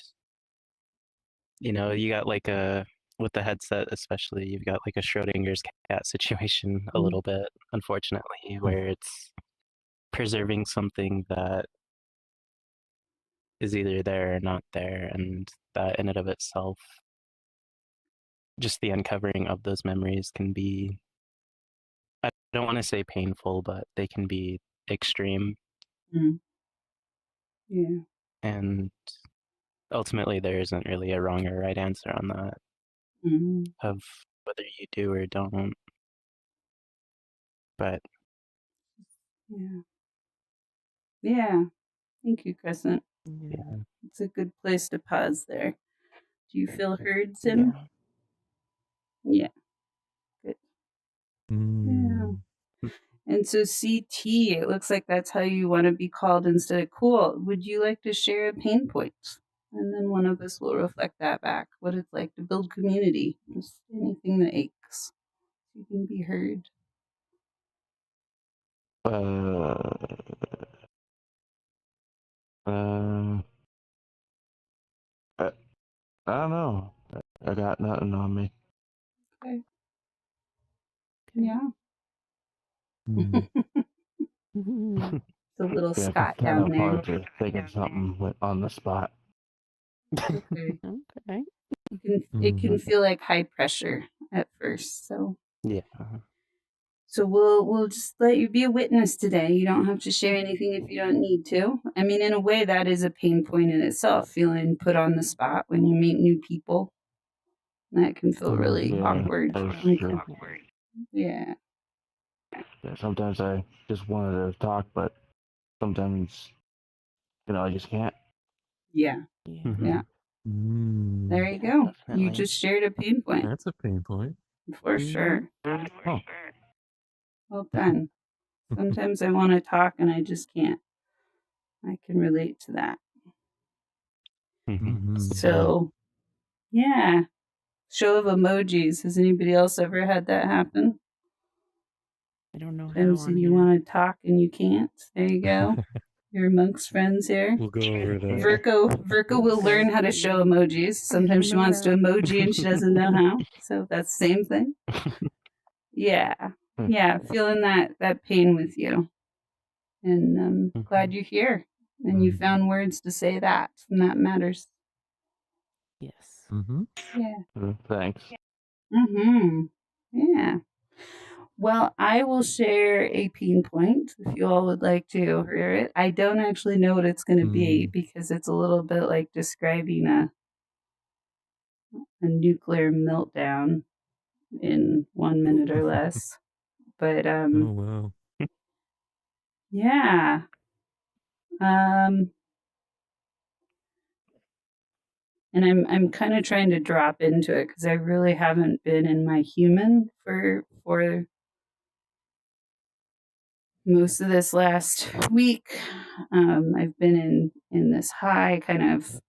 you know, you got like with the headset especially, you've got like a Schrodinger's cat situation a little bit, unfortunately, where it's preserving something that is either there or not there, and that in and of itself, just the uncovering of those memories can be, I don't want to say painful, but they can be extreme. Yeah. And ultimately, there isn't really a wrong or right answer on that of whether you do or don't. But yeah. Thank you, Crescent. yeah, It's a good place to pause there. Do you feel heard, Sim? Yeah. Good. Yeah. And so CT, it looks like that's how you want to be called instead of Cool. Would you like to share a pain point? And then one of us will reflect that back. What it's like to build community. Just anything that aches. You can be heard. I don't know. I got nothing on me. Okay. Yeah. It's a little Scott it's kind down of there. hard to think of something on the spot. Okay. It can feel like high pressure at first. So yeah. So we'll just let you be a witness today. You don't have to share anything if you don't need to. I mean, in a way, that is a pain point in itself, feeling put on the spot when you meet new people. That can feel really awkward. Yeah. Sometimes I just wanted to talk, but sometimes I just can't. Yeah. Yeah. There you go. You Definitely. just shared a pain point That's a pain point. for sure. Oh. Well done. Sometimes I want to talk and I just can't. I can relate to that. So, yeah. Show of emojis. Has anybody else ever had that happen? I don't know how Sometimes on you here. want to talk and you can't. There you go. You're amongst friends here. We'll go over that. Virgo will learn how to show emojis. Sometimes she wants to emoji and she doesn't know how. So that's the same thing. Yeah. Yeah. Feeling that pain with you. And I'm glad you're here. And you found words to say that. And that matters. Yes. Yeah. Thanks. Yeah. Well, I will share a pain point if you all would like to hear it. I don't actually know what it's going to be because it's a little bit like describing a nuclear meltdown in 1 minute or less. But Oh wow. yeah. And I'm kind of trying to drop into it because I really haven't been in my human for most of this last week. I've been in this high kind of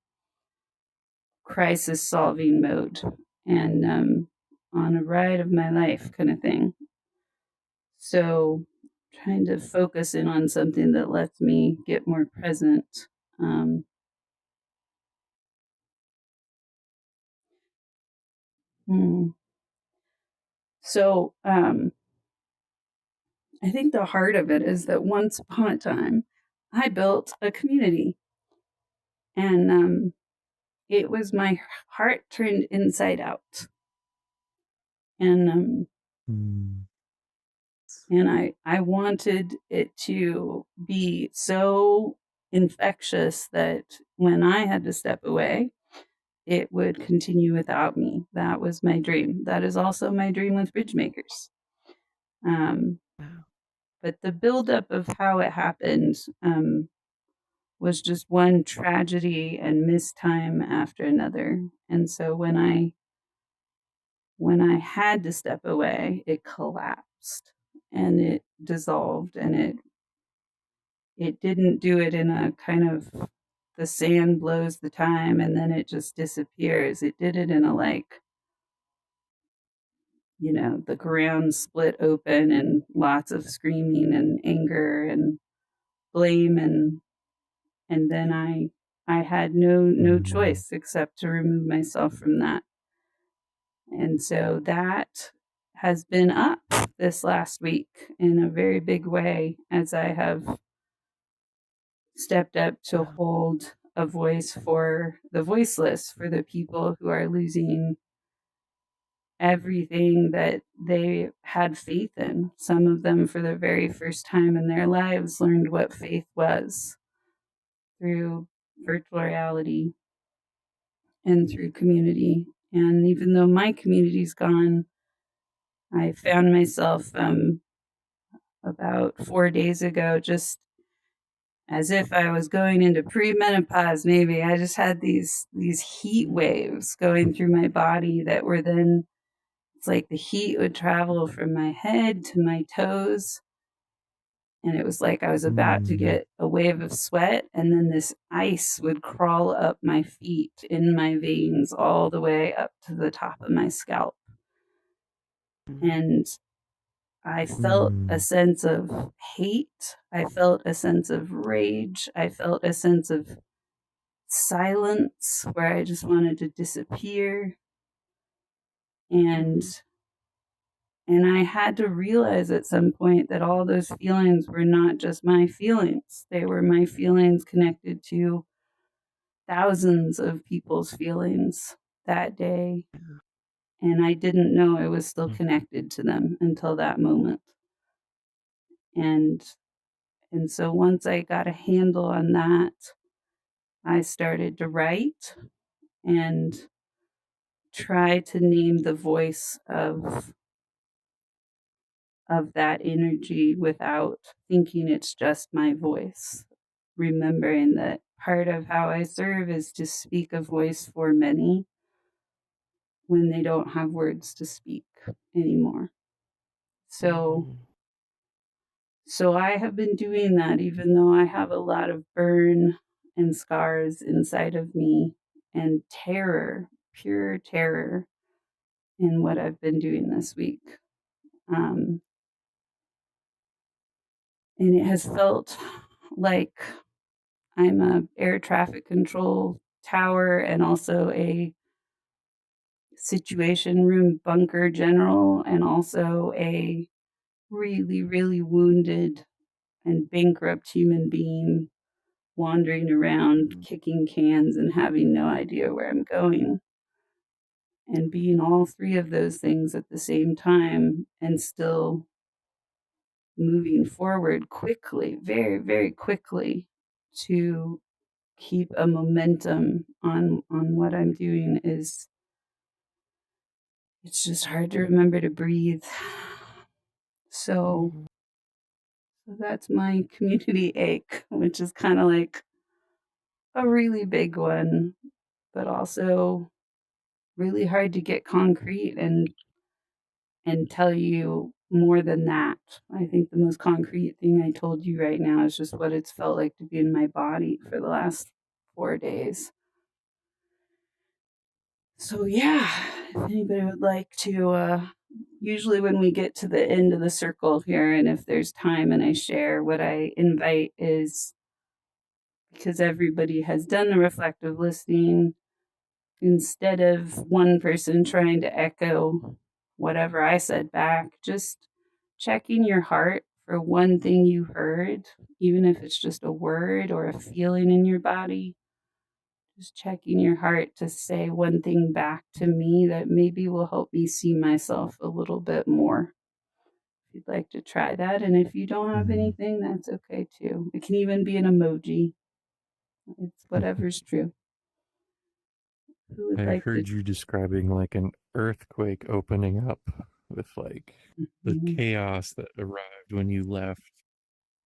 crisis solving mode and on a ride of my life kind of thing. So trying to focus in on something that lets me get more present. So I think the heart of it is that once upon a time, I built a community, and it was my heart turned inside out, and I wanted it to be so infectious that when I had to step away, it would continue without me. That was my dream. That is also my dream with BridgeMakers. But the buildup of how it happened was just one tragedy and mistime after another. And so when I had to step away, it collapsed and it dissolved, and it didn't do it in a kind of the sand blows the time and then it just disappears. It did it in a like, the ground split open and lots of screaming and anger and blame, and then I had no choice except to remove myself from that. And so that has been up this last week in a very big way as I have stepped up to hold a voice for the voiceless, for the people who are losing everything that they had faith in. Some of them, for the very first time in their lives, learned what faith was through virtual reality and through community. And even though my community's gone, I found myself about 4 days ago, just as if I was going into premenopause, maybe. I just had these heat waves going through my body that were then, it's like the heat would travel from my head to my toes. And it was like I was about to get a wave of sweat, and then this ice would crawl up my feet in my veins all the way up to the top of my scalp. And I felt a sense of hate. I felt a sense of rage. I felt a sense of silence where I just wanted to disappear. And I had to realize at some point that all those feelings were not just my feelings. They were my feelings connected to thousands of people's feelings that day. And I didn't know I was still connected to them until that moment. And so once I got a handle on that, I started to write and try to name the voice of that energy without thinking it's just my voice, remembering that part of how I serve is to speak a voice for many when they don't have words to speak anymore. So I have been doing that, even though I have a lot of burn and scars inside of me and terror, pure terror in what I've been doing this week. And it has felt like I'm a air traffic control tower and also a situation room bunker general and also a really, really wounded and bankrupt human being wandering around, kicking cans and having no idea where I'm going. And being all three of those things at the same time and still moving forward quickly, very, very quickly to keep a momentum on what I'm doing is it's just hard to remember to breathe. So that's my community ache, which is kind of like a really big one, but also really hard to get concrete and tell you more than that. I think the most concrete thing I told you right now is just what it's felt like to be in my body for the last 4 days. So yeah, if anybody would like to, usually when we get to the end of the circle here, and if there's time and I share, what I invite is, because everybody has done the reflective listening, instead of one person trying to echo whatever I said back, just checking your heart for one thing you heard, even if it's just a word or a feeling in your body. Just checking your heart to say one thing back to me that maybe will help me see myself a little bit more. If you'd like to try that. And if you don't have anything, that's okay too. It can even be an emoji. It's whatever's true. Who would I like heard to? you describing like an earthquake opening up with like the chaos that arrived when you left.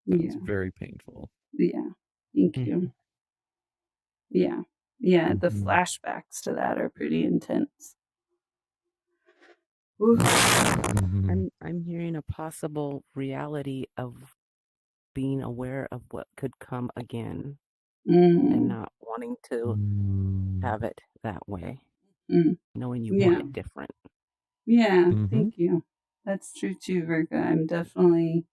That's very painful. Yeah. Thank you. Yeah. Yeah. The flashbacks to that are pretty intense. I'm hearing a possible reality of being aware of what could come again and not wanting to have it that way, knowing you want it different. Yeah, thank you. That's true too, Virga.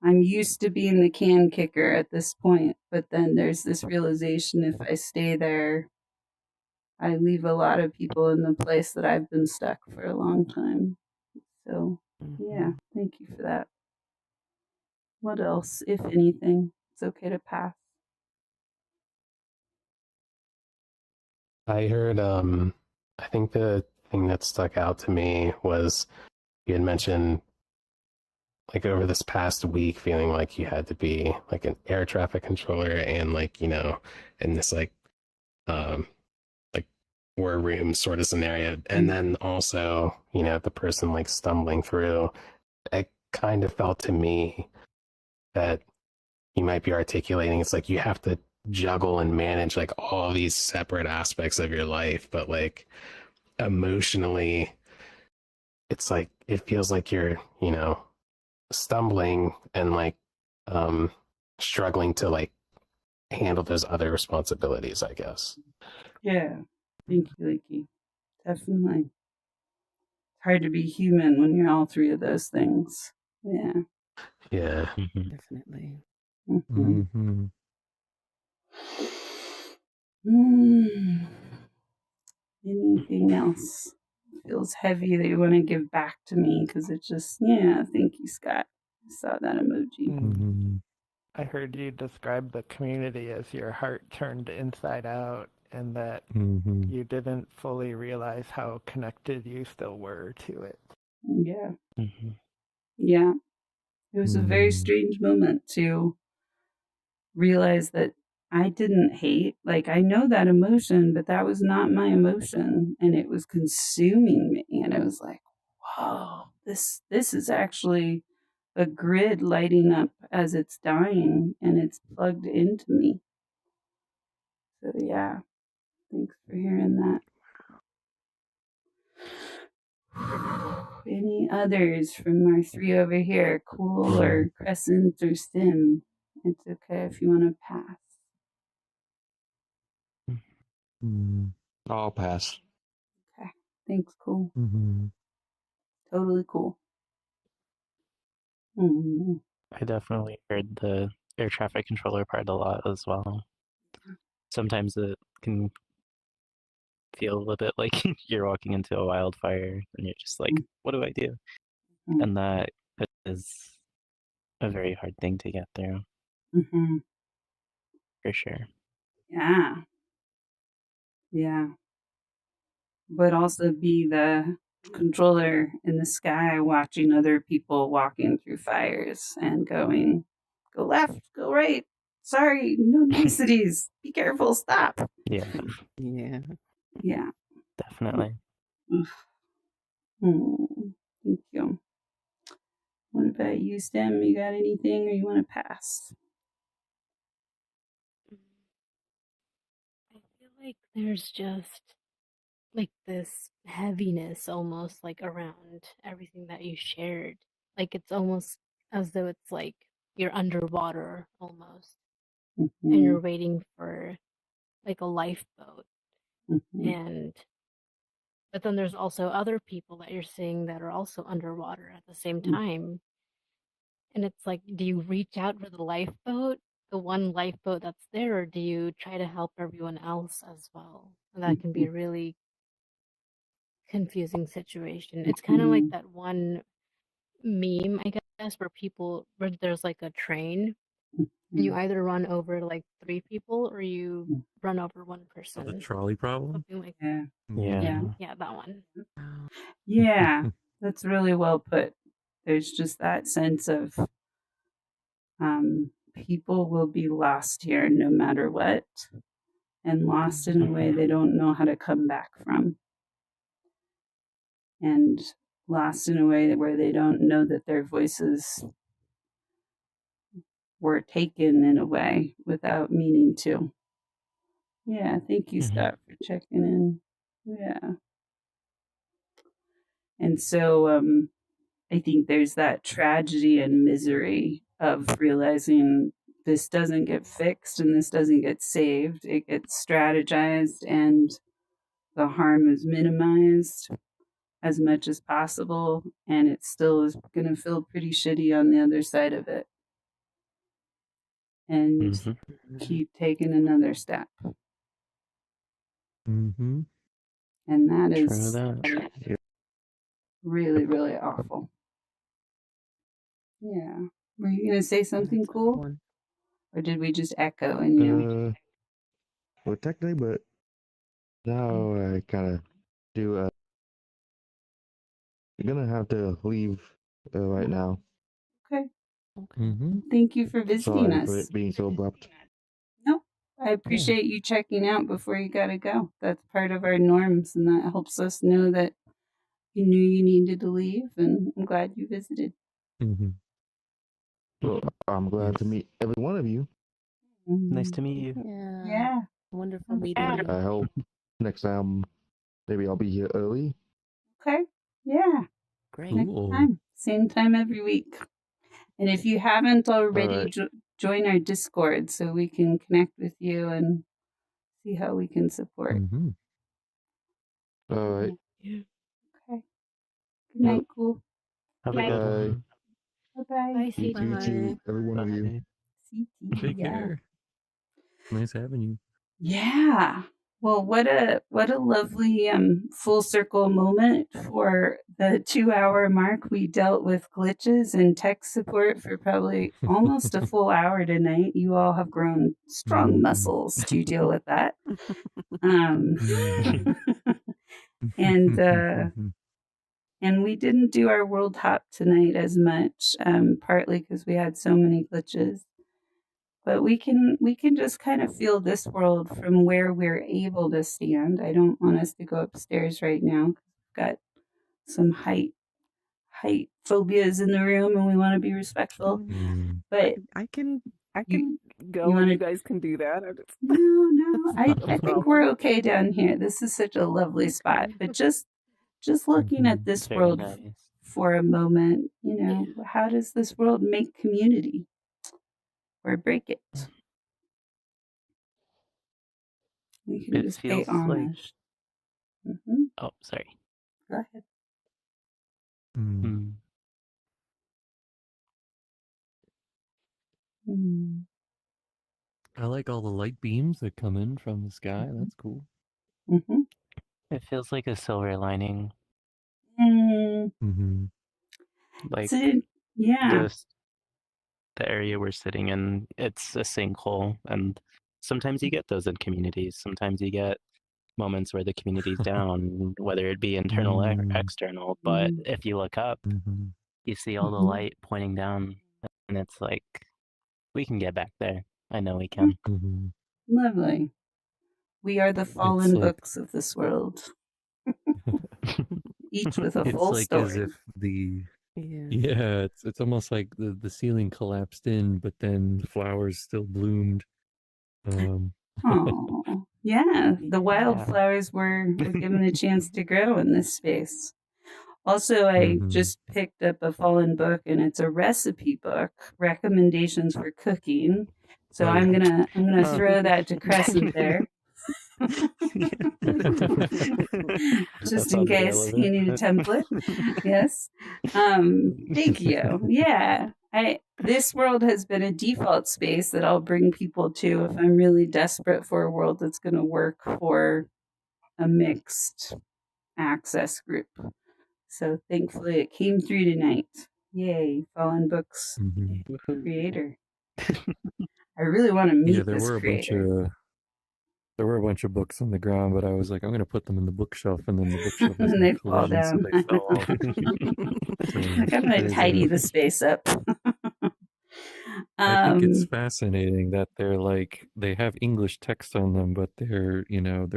I'm used to being the can kicker at this point, but then there's this realization if I stay there, I leave a lot of people in the place that I've been stuck for a long time. So, yeah, thank you for that. What else, if anything? It's okay to pass. I heard, I think the thing that stuck out to me was you had mentioned, like, over this past week, feeling like you had to be like an air traffic controller and, like, in this, like war room sort of scenario. And then also, the person like stumbling through. It kind of felt to me that you might be articulating, it's like you have to juggle and manage like all these separate aspects of your life, but like emotionally it's like it feels like you're stumbling and like struggling to like handle those other responsibilities, I guess. Yeah, thank you, Lakey. Definitely. It's hard to be human when you're all three of those things. Yeah. Yeah. Definitely. Anything else feels heavy that you want to give back to me? Because it just, thank you, Scott. I saw that emoji. I heard you describe the community as your heart turned inside out, and that you didn't fully realize how connected you still were to it. Yeah. Yeah. It was a very strange moment to realize that I didn't hate. Like, I know that emotion, but that was not my emotion. And it was consuming me. And it was like, whoa, this is actually a grid lighting up as it's dying and it's plugged into me. So yeah, thanks for hearing that. Any others from our three over here? Cool or Crescent or Stim? It's okay if you want to pass. I'll pass. Okay, thanks. Cool. Mm-hmm. Totally cool. Mm-hmm. I definitely heard the air traffic controller part a lot as well. Sometimes it can feel a little bit like you're walking into a wildfire and you're just like, what do I do? Mm-hmm. And that is a very hard thing to get through. Mm-hmm. For sure. Yeah. Yeah. But also be the controller in the sky watching other people walking through fires and going, go left, go right. Sorry, no niceties. Be careful, stop. Yeah. Yeah. Yeah. Definitely. Thank you. What about you, Stem? You got anything or you want to pass? I feel like there's just like this heaviness almost like around everything that you shared. Like it's almost as though it's like you're underwater almost and you're waiting for like a lifeboat. And but then there's also other people that you're seeing that are also underwater at the same time. And it's like, do you reach out for the lifeboat, the one lifeboat that's there, or do you try to help everyone else as well? And that can be a really confusing situation. It's kind of like that one meme, I guess, where there's like a train and you either run over like 3 people or you run over one Oh, person. the trolley problem? Something like Yeah. Yeah. yeah, that one. Yeah, that's really well put. There's just that sense of people will be lost here no matter what, and lost in a way they don't know how to come back from, and lost in a way where they don't know that their voices were taken in a way without meaning to. Yeah, thank you, Scott, for checking in. Yeah. And so I think there's that tragedy and misery of realizing this doesn't get fixed and this doesn't get saved. It gets strategized and the harm is minimized as much as possible. And it still is going to feel pretty shitty on the other side of it. And keep taking another step. Mm-hmm. And that True is that. really, really awful. Yeah. Were you going to say something cool? Or did we just echo in you? Well, technically, but now I kind of do. You're gonna have to leave right now. Okay. Mm-hmm. Thank you for visiting Sorry us. for it being so abrupt. No, I appreciate you checking out before you gotta go. That's part of our norms, and that helps us know that you knew you needed to leave, and I'm glad you visited. Mm-hmm. Well, I'm glad to meet every one of you. Nice to meet you. Yeah. Wonderful meeting you. I hope next time maybe I'll be here early. Okay. Yeah. Great. Next time. Same time every week. And if you haven't already, join our Discord so we can connect with you and see how we can support. Mm-hmm. All right. Yeah. Okay. Good night, Cool. Have a good one. Bye-bye. Bye, You CT. too, every one of you. Bye. Take care. Nice having you. Yeah. Well, what a lovely full circle moment for the 2-hour mark. We dealt with glitches and tech support for probably almost a full hour tonight. You all have grown strong muscles to deal with that. And we didn't do our world hop tonight as much, partly because we had so many glitches. But we can just kind of feel this world from where we're able to stand. I don't want us to go upstairs right now. We've got some height phobias in the room, and we want to be respectful. But I can go and you guys can do that. No. I think we're okay down here. This is such a lovely spot. But just looking at this Very world nice. for a moment, how does this world make community or break it? We can It just pay feels like. homage. Mm-hmm. Oh, sorry. Go ahead. Mm. I like all the light beams that come in from the sky. That's cool. Mm-hmm. It feels like a silver lining. Mm-hmm. Like yeah. the area we're sitting in, it's a sinkhole, and sometimes you get those in communities. Sometimes you get moments where the community's down, whether it be internal or external. But if you look up, you see all the light pointing down, and it's like, we can get back there. I know we can. Lovely. We are the fallen books of this world. Each with a full story. As if it's almost like the ceiling collapsed in, but then flowers still bloomed. Oh, yeah. The wildflowers were given a chance to grow in this space. Also, I just picked up a fallen book, and it's a recipe book, recommendations for cooking. So I'm gonna throw that to Crescent there. Just in case you need a template. Yes. Thank you. Yeah. This world has been a default space that I'll bring people to if I'm really desperate for a world that's going to work for a mixed access group. So thankfully it came through tonight. Yay, Fallen Books creator. I really want to meet this creator. There were a bunch of books on the ground, but I was like, I'm going to put them in the bookshelf, and then the bookshelf was and they fall down. So they fell off. Like, I'm going to tidy the space up. I think it's fascinating that they have English text on them, but they're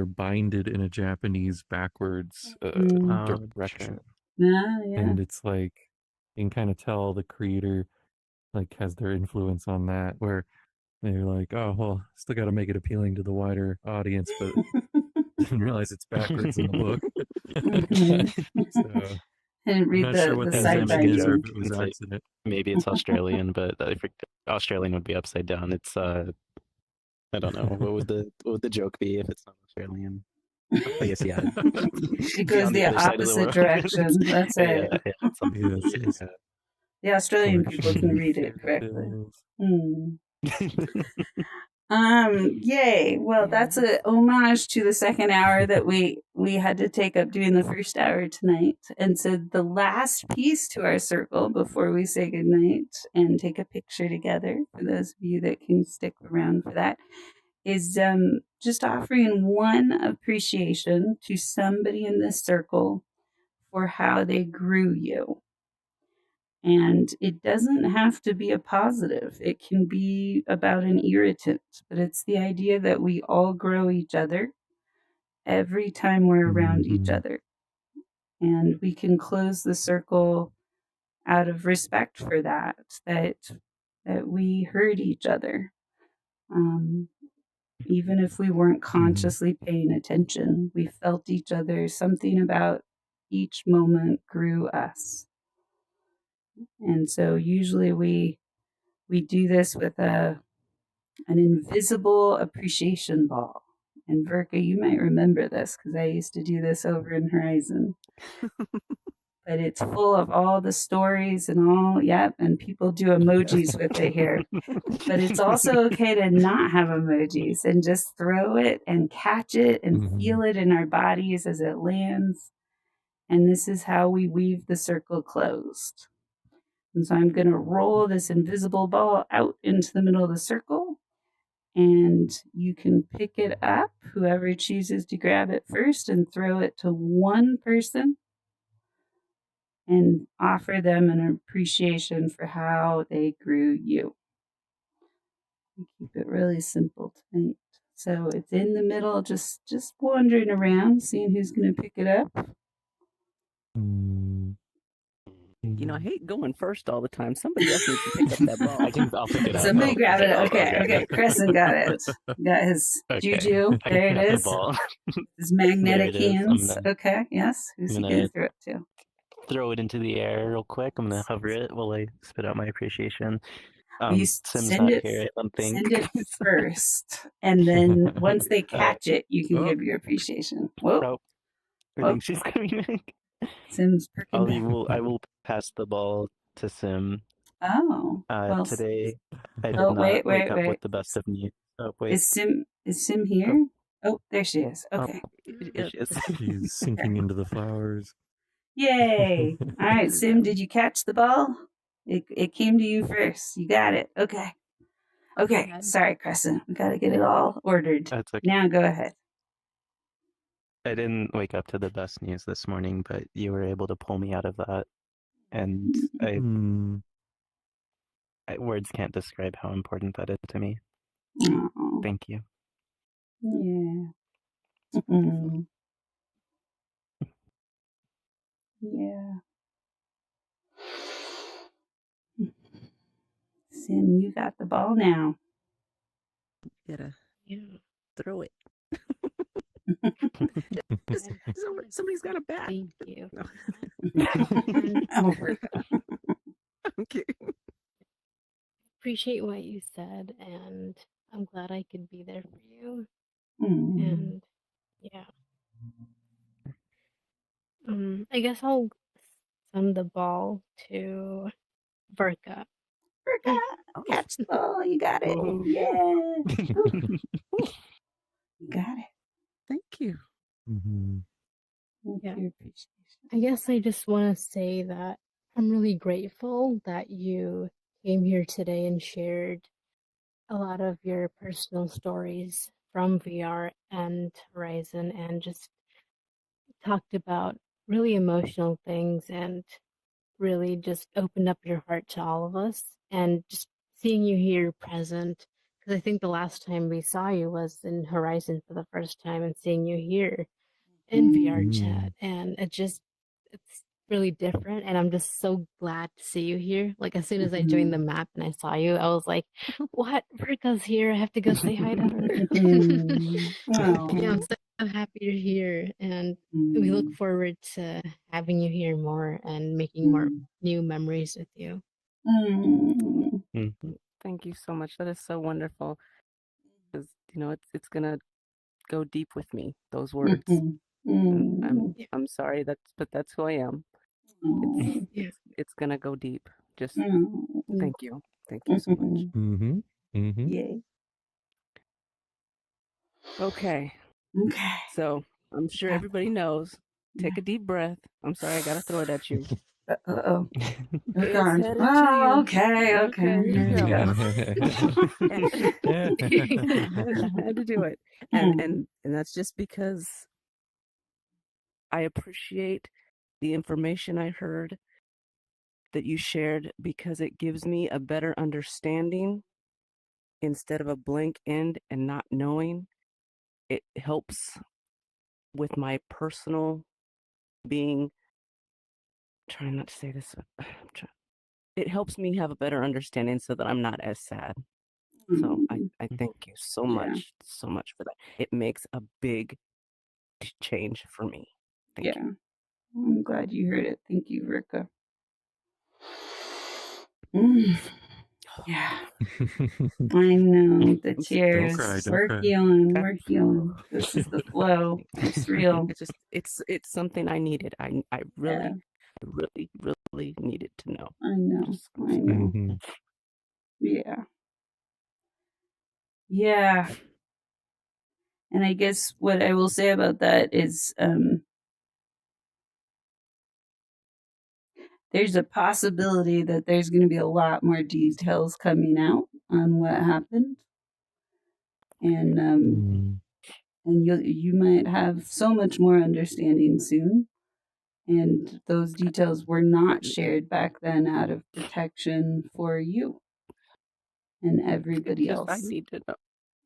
binded in a Japanese backwards direction. Yeah. And it's like, you can kind of tell the creator has their influence on that, where they're like, oh, well, still got to make it appealing to the wider audience, but didn't realize it's backwards in the book. So, I didn't read the side is, or if it was an accident. Maybe it's Australian, but I think Australian would be upside down. It's I don't know. What would the joke be if it's not Australian? I guess it goes the opposite direction. That's it. The Australian people can read it correctly. Yay. Well, that's a homage to the second hour that we had to take up doing the first hour tonight. And so the last piece to our circle before we say goodnight and take a picture together, for those of you that can stick around for that, is just offering one appreciation to somebody in this circle for how they grew you. And it doesn't have to be a positive. It can be about an irritant, but it's the idea that we all grow each other every time we're around each other. And we can close the circle out of respect for that we heard each other. Even if we weren't consciously paying attention, we felt each other. Something about each moment grew us. And so usually we do this with an invisible appreciation ball. And Verka, you might remember this because I used to do this over in Horizon. But it's full of all the stories and and people do emojis with it here. But it's also okay to not have emojis and just throw it and catch it and feel it in our bodies as it lands. And this is how we weave the circle closed. And so I'm going to roll this invisible ball out into the middle of the circle. And you can pick it up, whoever chooses to grab it first, and throw it to one person and offer them an appreciation for how they grew you. We keep it really simple tonight. So it's in the middle, just wandering around, seeing who's going to pick it up. You know, I hate going first all the time. Somebody else needs to pick up that ball. I'll pick it up. Somebody grab it. I'll Okay, grab okay. it. Crescent got it. Got his Okay. juju. I There it got the is. ball. His magnetic There it is. hands. Okay, yes. Who's he I'm gonna gonna throw it to? throw it into the air real quick. I'm gonna hover it while I spit out my appreciation. Well, you Sim's send not it. here, I don't think. Send it first, and then once they catch it, you can give your appreciation. Whoa! Oh, I Whoa. think she's coming back. Sim's perking back. I will pass the ball to Sim. Oh, well. Today I did Oh, not wake up wait. with the best of news. Oh, wait. Is Sim here? Oh, there she is. Okay. There she is. She's sinking into the flowers. Yay! All right, Sim, did you catch the ball? It came to you first. You got it. Okay. Okay. Sorry, Crescent. We got to get it all ordered. That's okay. Now go ahead. I didn't wake up to the best news this morning, but you were able to pull me out of that. And words can't describe how important that is to me. Oh. Thank you. Yeah. Mm. Yeah. Sim, you got the ball now. Gotta throw it. Somebody's got a bat. Thank you. Okay. Appreciate what you said, and I'm glad I could be there for you. Mm. And yeah. I guess I'll send the ball to Verka. Verka, catch the ball. You got it. Yeah. You got it. Thank you. Yeah. I guess I just want to say that I'm really grateful that you came here today and shared a lot of your personal stories from VR and Horizon and just talked about really emotional things and really just opened up your heart to all of us. And just seeing you here present, because I think the last time we saw you was in Horizon for the first time, and seeing you here in VR chat, and it's really different, and I'm just so glad to see you here. Like, as soon as I joined the map and I saw you, I was like, what? Verka's here. I have to go say hi to her. Yeah, I'm so happy you're here, and we look forward to having you here more and making more new memories with you. Thank you so much. That is so wonderful. Because it's gonna go deep with me. Those words. I'm sorry. But that's who I am. It's gonna go deep. Just thank you. Thank you so much. Yay. Okay. So I'm sure everybody knows. Take a deep breath. I'm sorry, I gotta throw it at you. Uh-oh. Oh, okay. Here you go. I had to do it. And that's just because I appreciate the information I heard that you shared, because it gives me a better understanding instead of a blank end and not knowing. It helps with my personal being. Trying not to say this. It helps me have a better understanding so that I'm not as sad. So I thank you so much for that. It makes a big change for me. Thank you. I'm glad you heard it. Thank you, Verka. Yeah. I know the tears. Don't cry. We're healing. This is the flow. It's real. It's something I needed. I really needed to know. I know. Yeah. And I guess what I will say about that is there's a possibility that there's going to be a lot more details coming out on what happened. And you might have so much more understanding soon. And those details were not shared back then out of protection for you and everybody else. I need to know.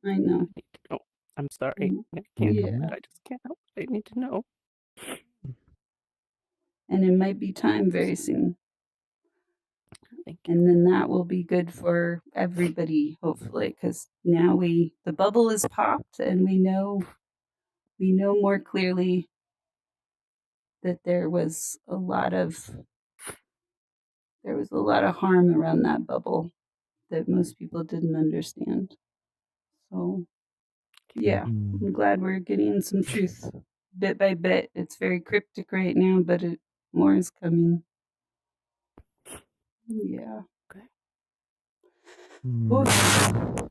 I know. I need to know. I'm sorry. I can't help it. I just can't help it. I need to know. And it might be time very soon. Thank you. And then that will be good for everybody, hopefully, because now the bubble is popped and we know more clearly that there was a lot of harm around that bubble that most people didn't understand. So yeah, I'm glad we're getting some truth bit by bit. It's very cryptic right now, but more is coming. Yeah. Okay. Oof.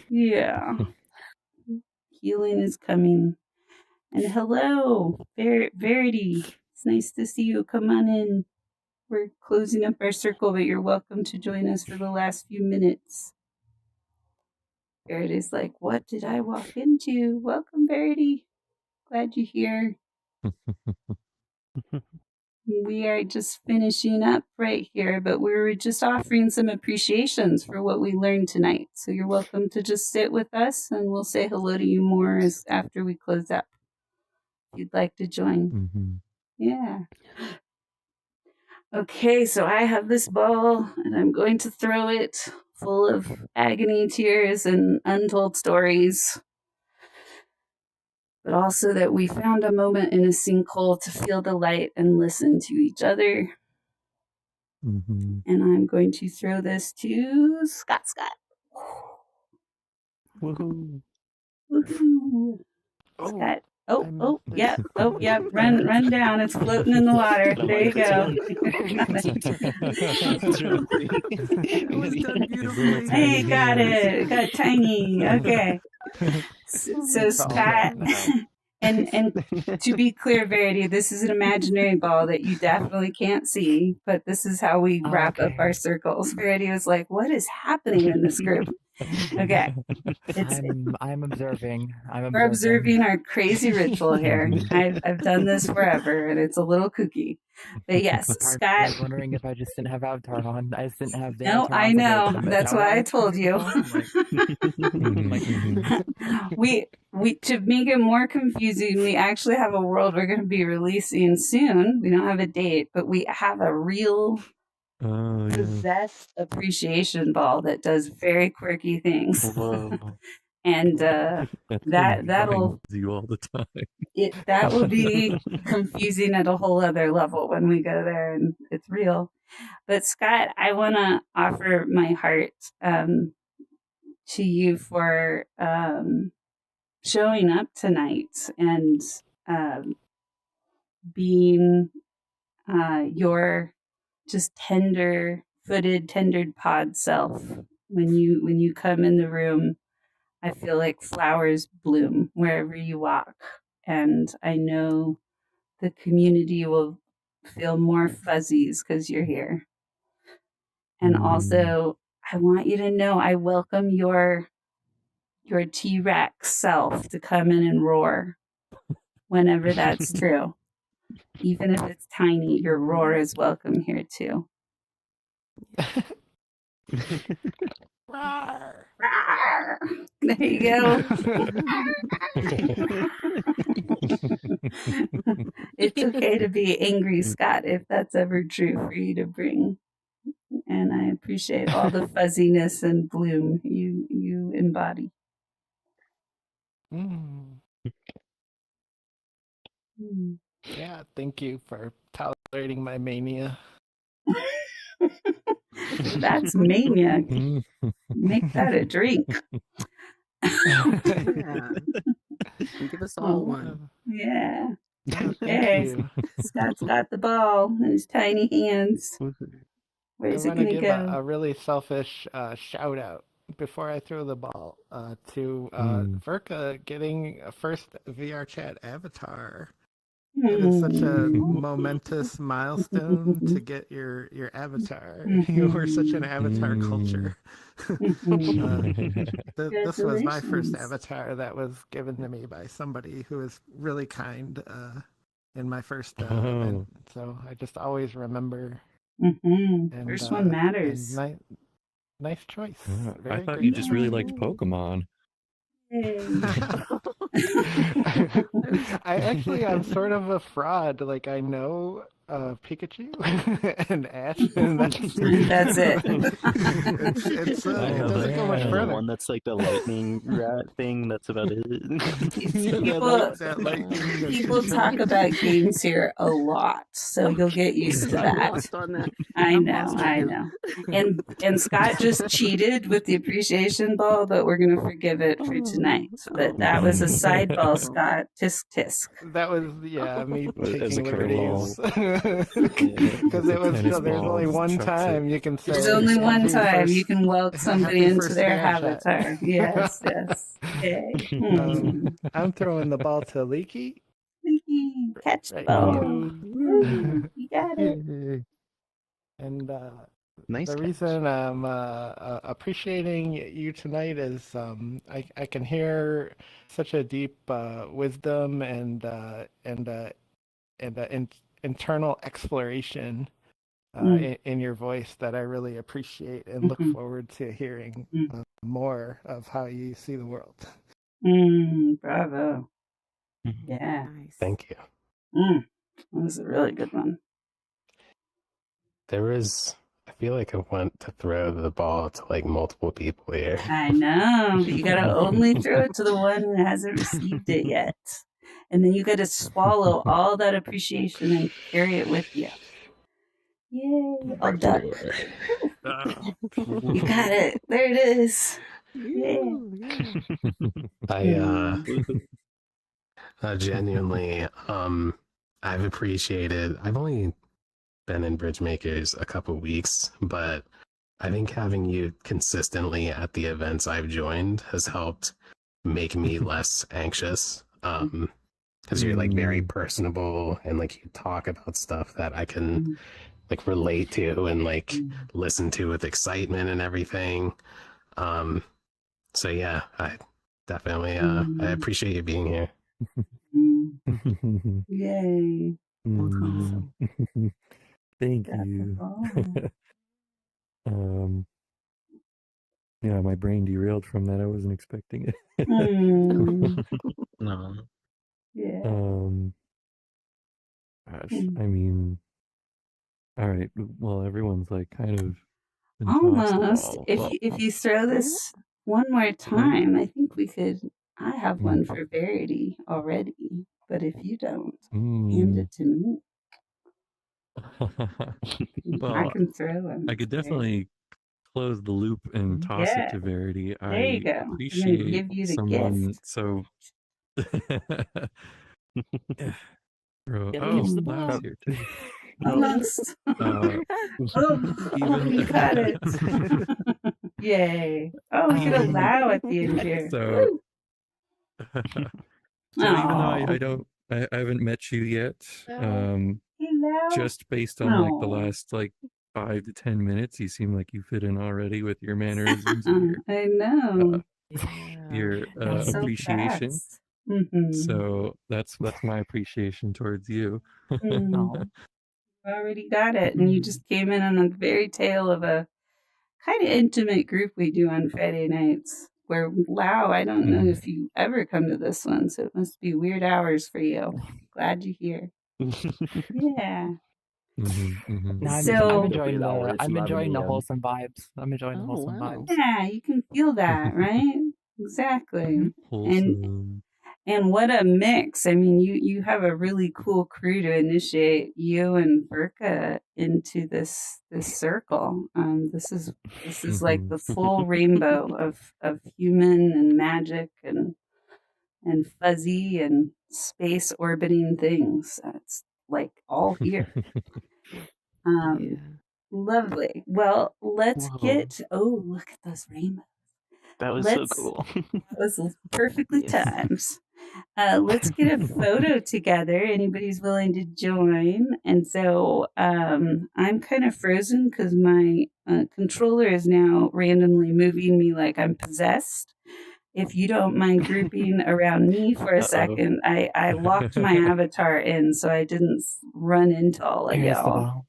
Yeah. Healing is coming. And hello, Verity. It's nice to see you. Come on in. We're closing up our circle, but you're welcome to join us for the last few minutes. Verity's like, what did I walk into? Welcome, Verity. Glad you're here. We are just finishing up right here, but we were just offering some appreciations for what we learned tonight. So you're welcome to just sit with us, and we'll say hello to you more after we close up. If you'd like to join. Yeah. Okay, so I have this ball, and I'm going to throw it full of agony, tears, and untold stories. But also that we found a moment in a sinkhole to feel the light and listen to each other. And I'm going to throw this to Scott. Woohoo! Woohoo! Scott. Oh, yeah. Run down. It's floating in the water. There you go. It was done beautifully. Hey, got it. Got tiny. Okay. So Scott, and to be clear, Verity, this is an imaginary ball that you definitely can't see, but this is how we wrap up our circles. Verity was like, what is happening in this group? Okay. I'm observing. We're observing our crazy ritual here. I've done this forever, and it's a little kooky. But yes, Scott. I was wondering if I just didn't have Avatar on. I just didn't have the No, Avatar I on, know. so That's why I told you. We to make it more confusing, we actually have a world we're going to be releasing soon. We don't have a date, but we have a real possessed appreciation ball that does very quirky things. Whoa. And that'll you all the time. That will be confusing at a whole other level when we go there, and it's real. But Scott, I want to offer my heart to you for showing up tonight and being your just tender-footed, tendered pod self. When you come in the room, I feel like flowers bloom wherever you walk. And I know the community will feel more fuzzies because you're here. And also, I want you to know I welcome your T-Rex self to come in and roar whenever that's true. Even if it's tiny, your roar is welcome here too. There you go. It's okay to be angry, Scott, if that's ever true for you to bring. And I appreciate all the fuzziness and bloom you embody. Yeah, thank you for tolerating my mania. That's mania. Make that a drink. Yeah. Give us all one. Yeah. Okay. Scott's got the ball in his tiny hands. Where's it going to go? A really selfish shout out before I throw the ball to Verka getting a first VR chat avatar. It is such a momentous milestone to get your avatar. You were such an avatar culture. This was my first avatar that was given to me by somebody who was really kind in my first event. So I just always remember. First one matters. Nice choice. I thought you just really liked Pokemon. I'm sort of a fraud. Like I know Pikachu and Ash, and That's it. It doesn't go much The further. one that's like the lightning rat thing. That's about it. People talk about games here a lot, so you'll get used to I'm that. lost on that. I I'm know, lost on I it. know. And Scott just cheated with the appreciation ball, but we're gonna forgive it for tonight. But that was a side ball, Scott. Tisk tisk. That was me As taking a liberties because it was Tennis there's only balls, one chucks time you can say. There's only one happy time first- you can weld somebody happy into first their smash shot. avatar. Yes, yes. Okay. I'm throwing the ball to Leaky. Leaky, catch the Right ball. here. Woo, you got it. And Nice. the reason I'm appreciating you tonight is I can hear such a deep wisdom and internal exploration in your voice that I really appreciate and look forward to hearing more of how you see the world. Bravo. Mm-hmm. Yeah. Nice. Thank you. That was a really good one. I feel like I want to throw the ball to like multiple people here. I know, but you gotta only throw it to the one who hasn't received it yet. And then you gotta swallow all that appreciation and carry it with you. Yay. I'll duck. You got it. There it is. Yeah. I genuinely, I've only been in BridgeMakers a couple weeks, but I think having you consistently at the events I've joined has helped make me less anxious. Because you're like very personable and like you talk about stuff that I can like relate to and like listen to with excitement and everything. So yeah, I definitely I appreciate you being here. Yay. Awesome. Thank you. Yeah, my brain derailed from that. I wasn't expecting it. No. Yeah. Gosh, I mean, all right. Well, everyone's like kind of been Almost. tossed. If you throw this one more time, I think we could. I have one for Verity already, but if you don't, hand it to me. Well, I can throw them. I could definitely close the loop and toss it to Verity. There you go. I'm appreciate gonna give you the someone gift. so. Catch the ball. Laugh's here too. Almost. You got it. Yay. Oh, we could allow at the end here. So even though I haven't met you yet, just based on like the last like 5 to 10 minutes, you seem like you fit in already with your mannerisms and I know. your So appreciation. fast. So that's my appreciation towards you. You already got it, and you just came in on the very tail of a kind of intimate group we do on Friday nights. Where Lau, I don't know if you ever come to this one, so it must be weird hours for you. Glad you're here. Yeah. No, So I'm enjoying the wholesome vibes. I'm enjoying the wholesome vibes. Yeah, you can feel that, right? Exactly. And what a mix. I mean, you have a really cool crew to initiate you and Verka into this circle. This is like the full rainbow of human and magic and fuzzy and space orbiting things. It's like all here. Lovely. Well, let's get look at those rainbows. That was so cool. That was perfectly timed. Let's get a photo together. Anybody's willing to join. And so I'm kind of frozen because my controller is now randomly moving me like I'm possessed. If you don't mind grouping around me for a second, I locked my avatar in so I didn't run into all of y'all.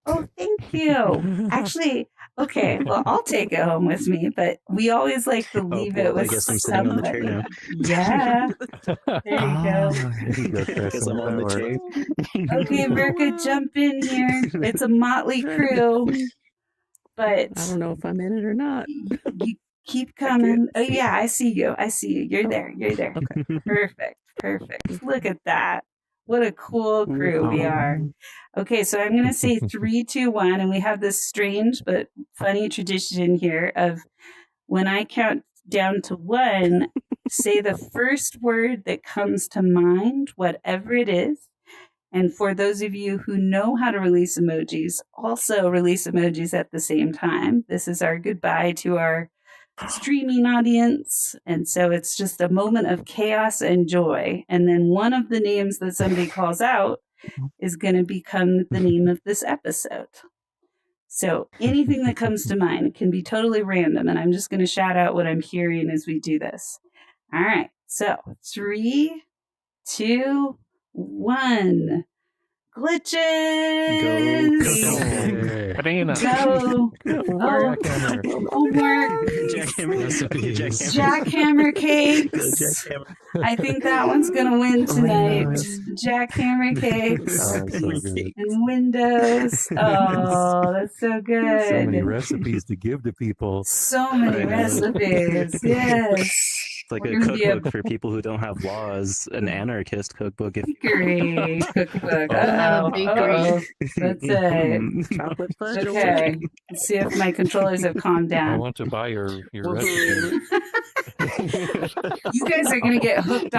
Oh, thank you. Actually, Okay, well, I'll take it home with me, but we always like to leave it with I guess I'm sitting on the chair somebody. now. Yeah, there you go. There you go, I guess Chris. I'm on the chair. Okay, Verka, jump in here. It's a motley crew, but I don't know if I'm in it or not. you keep coming. Oh yeah, I see you. I see you. You're there. You're there. Okay. Perfect. Look at that. What a cool crew we are. Okay, so I'm going to say 3, 2, 1, and we have this strange but funny tradition here of when I count down to 1, say the first word that comes to mind, whatever it is. And for those of you who know how to release emojis, also release emojis at the same time. This is our goodbye to our streaming audience. And so it's just a moment of chaos and joy. And then one of the names that somebody calls out is going to become the name of this episode. So anything that comes to mind, it can be totally random. And I'm just going to shout out what I'm hearing as we do this. All right. So 3, 2, 1. Glitches. Go. Homework. Jackhammer cakes. Jackhammer. I think that one's gonna win tonight. Jackhammer cakes Oh, so good. and windows. Oh, that's so good. So many recipes to give to people. So many recipes. Yes. It's like We're a gonna be a cookbook for people who don't have laws, an anarchist cookbook. If bakery cookbook. Have a bakery. That's it. Chocolate fudge. Okay. Let's see if my controllers have calmed I down. want to buy your recipe. You guys are gonna get hooked on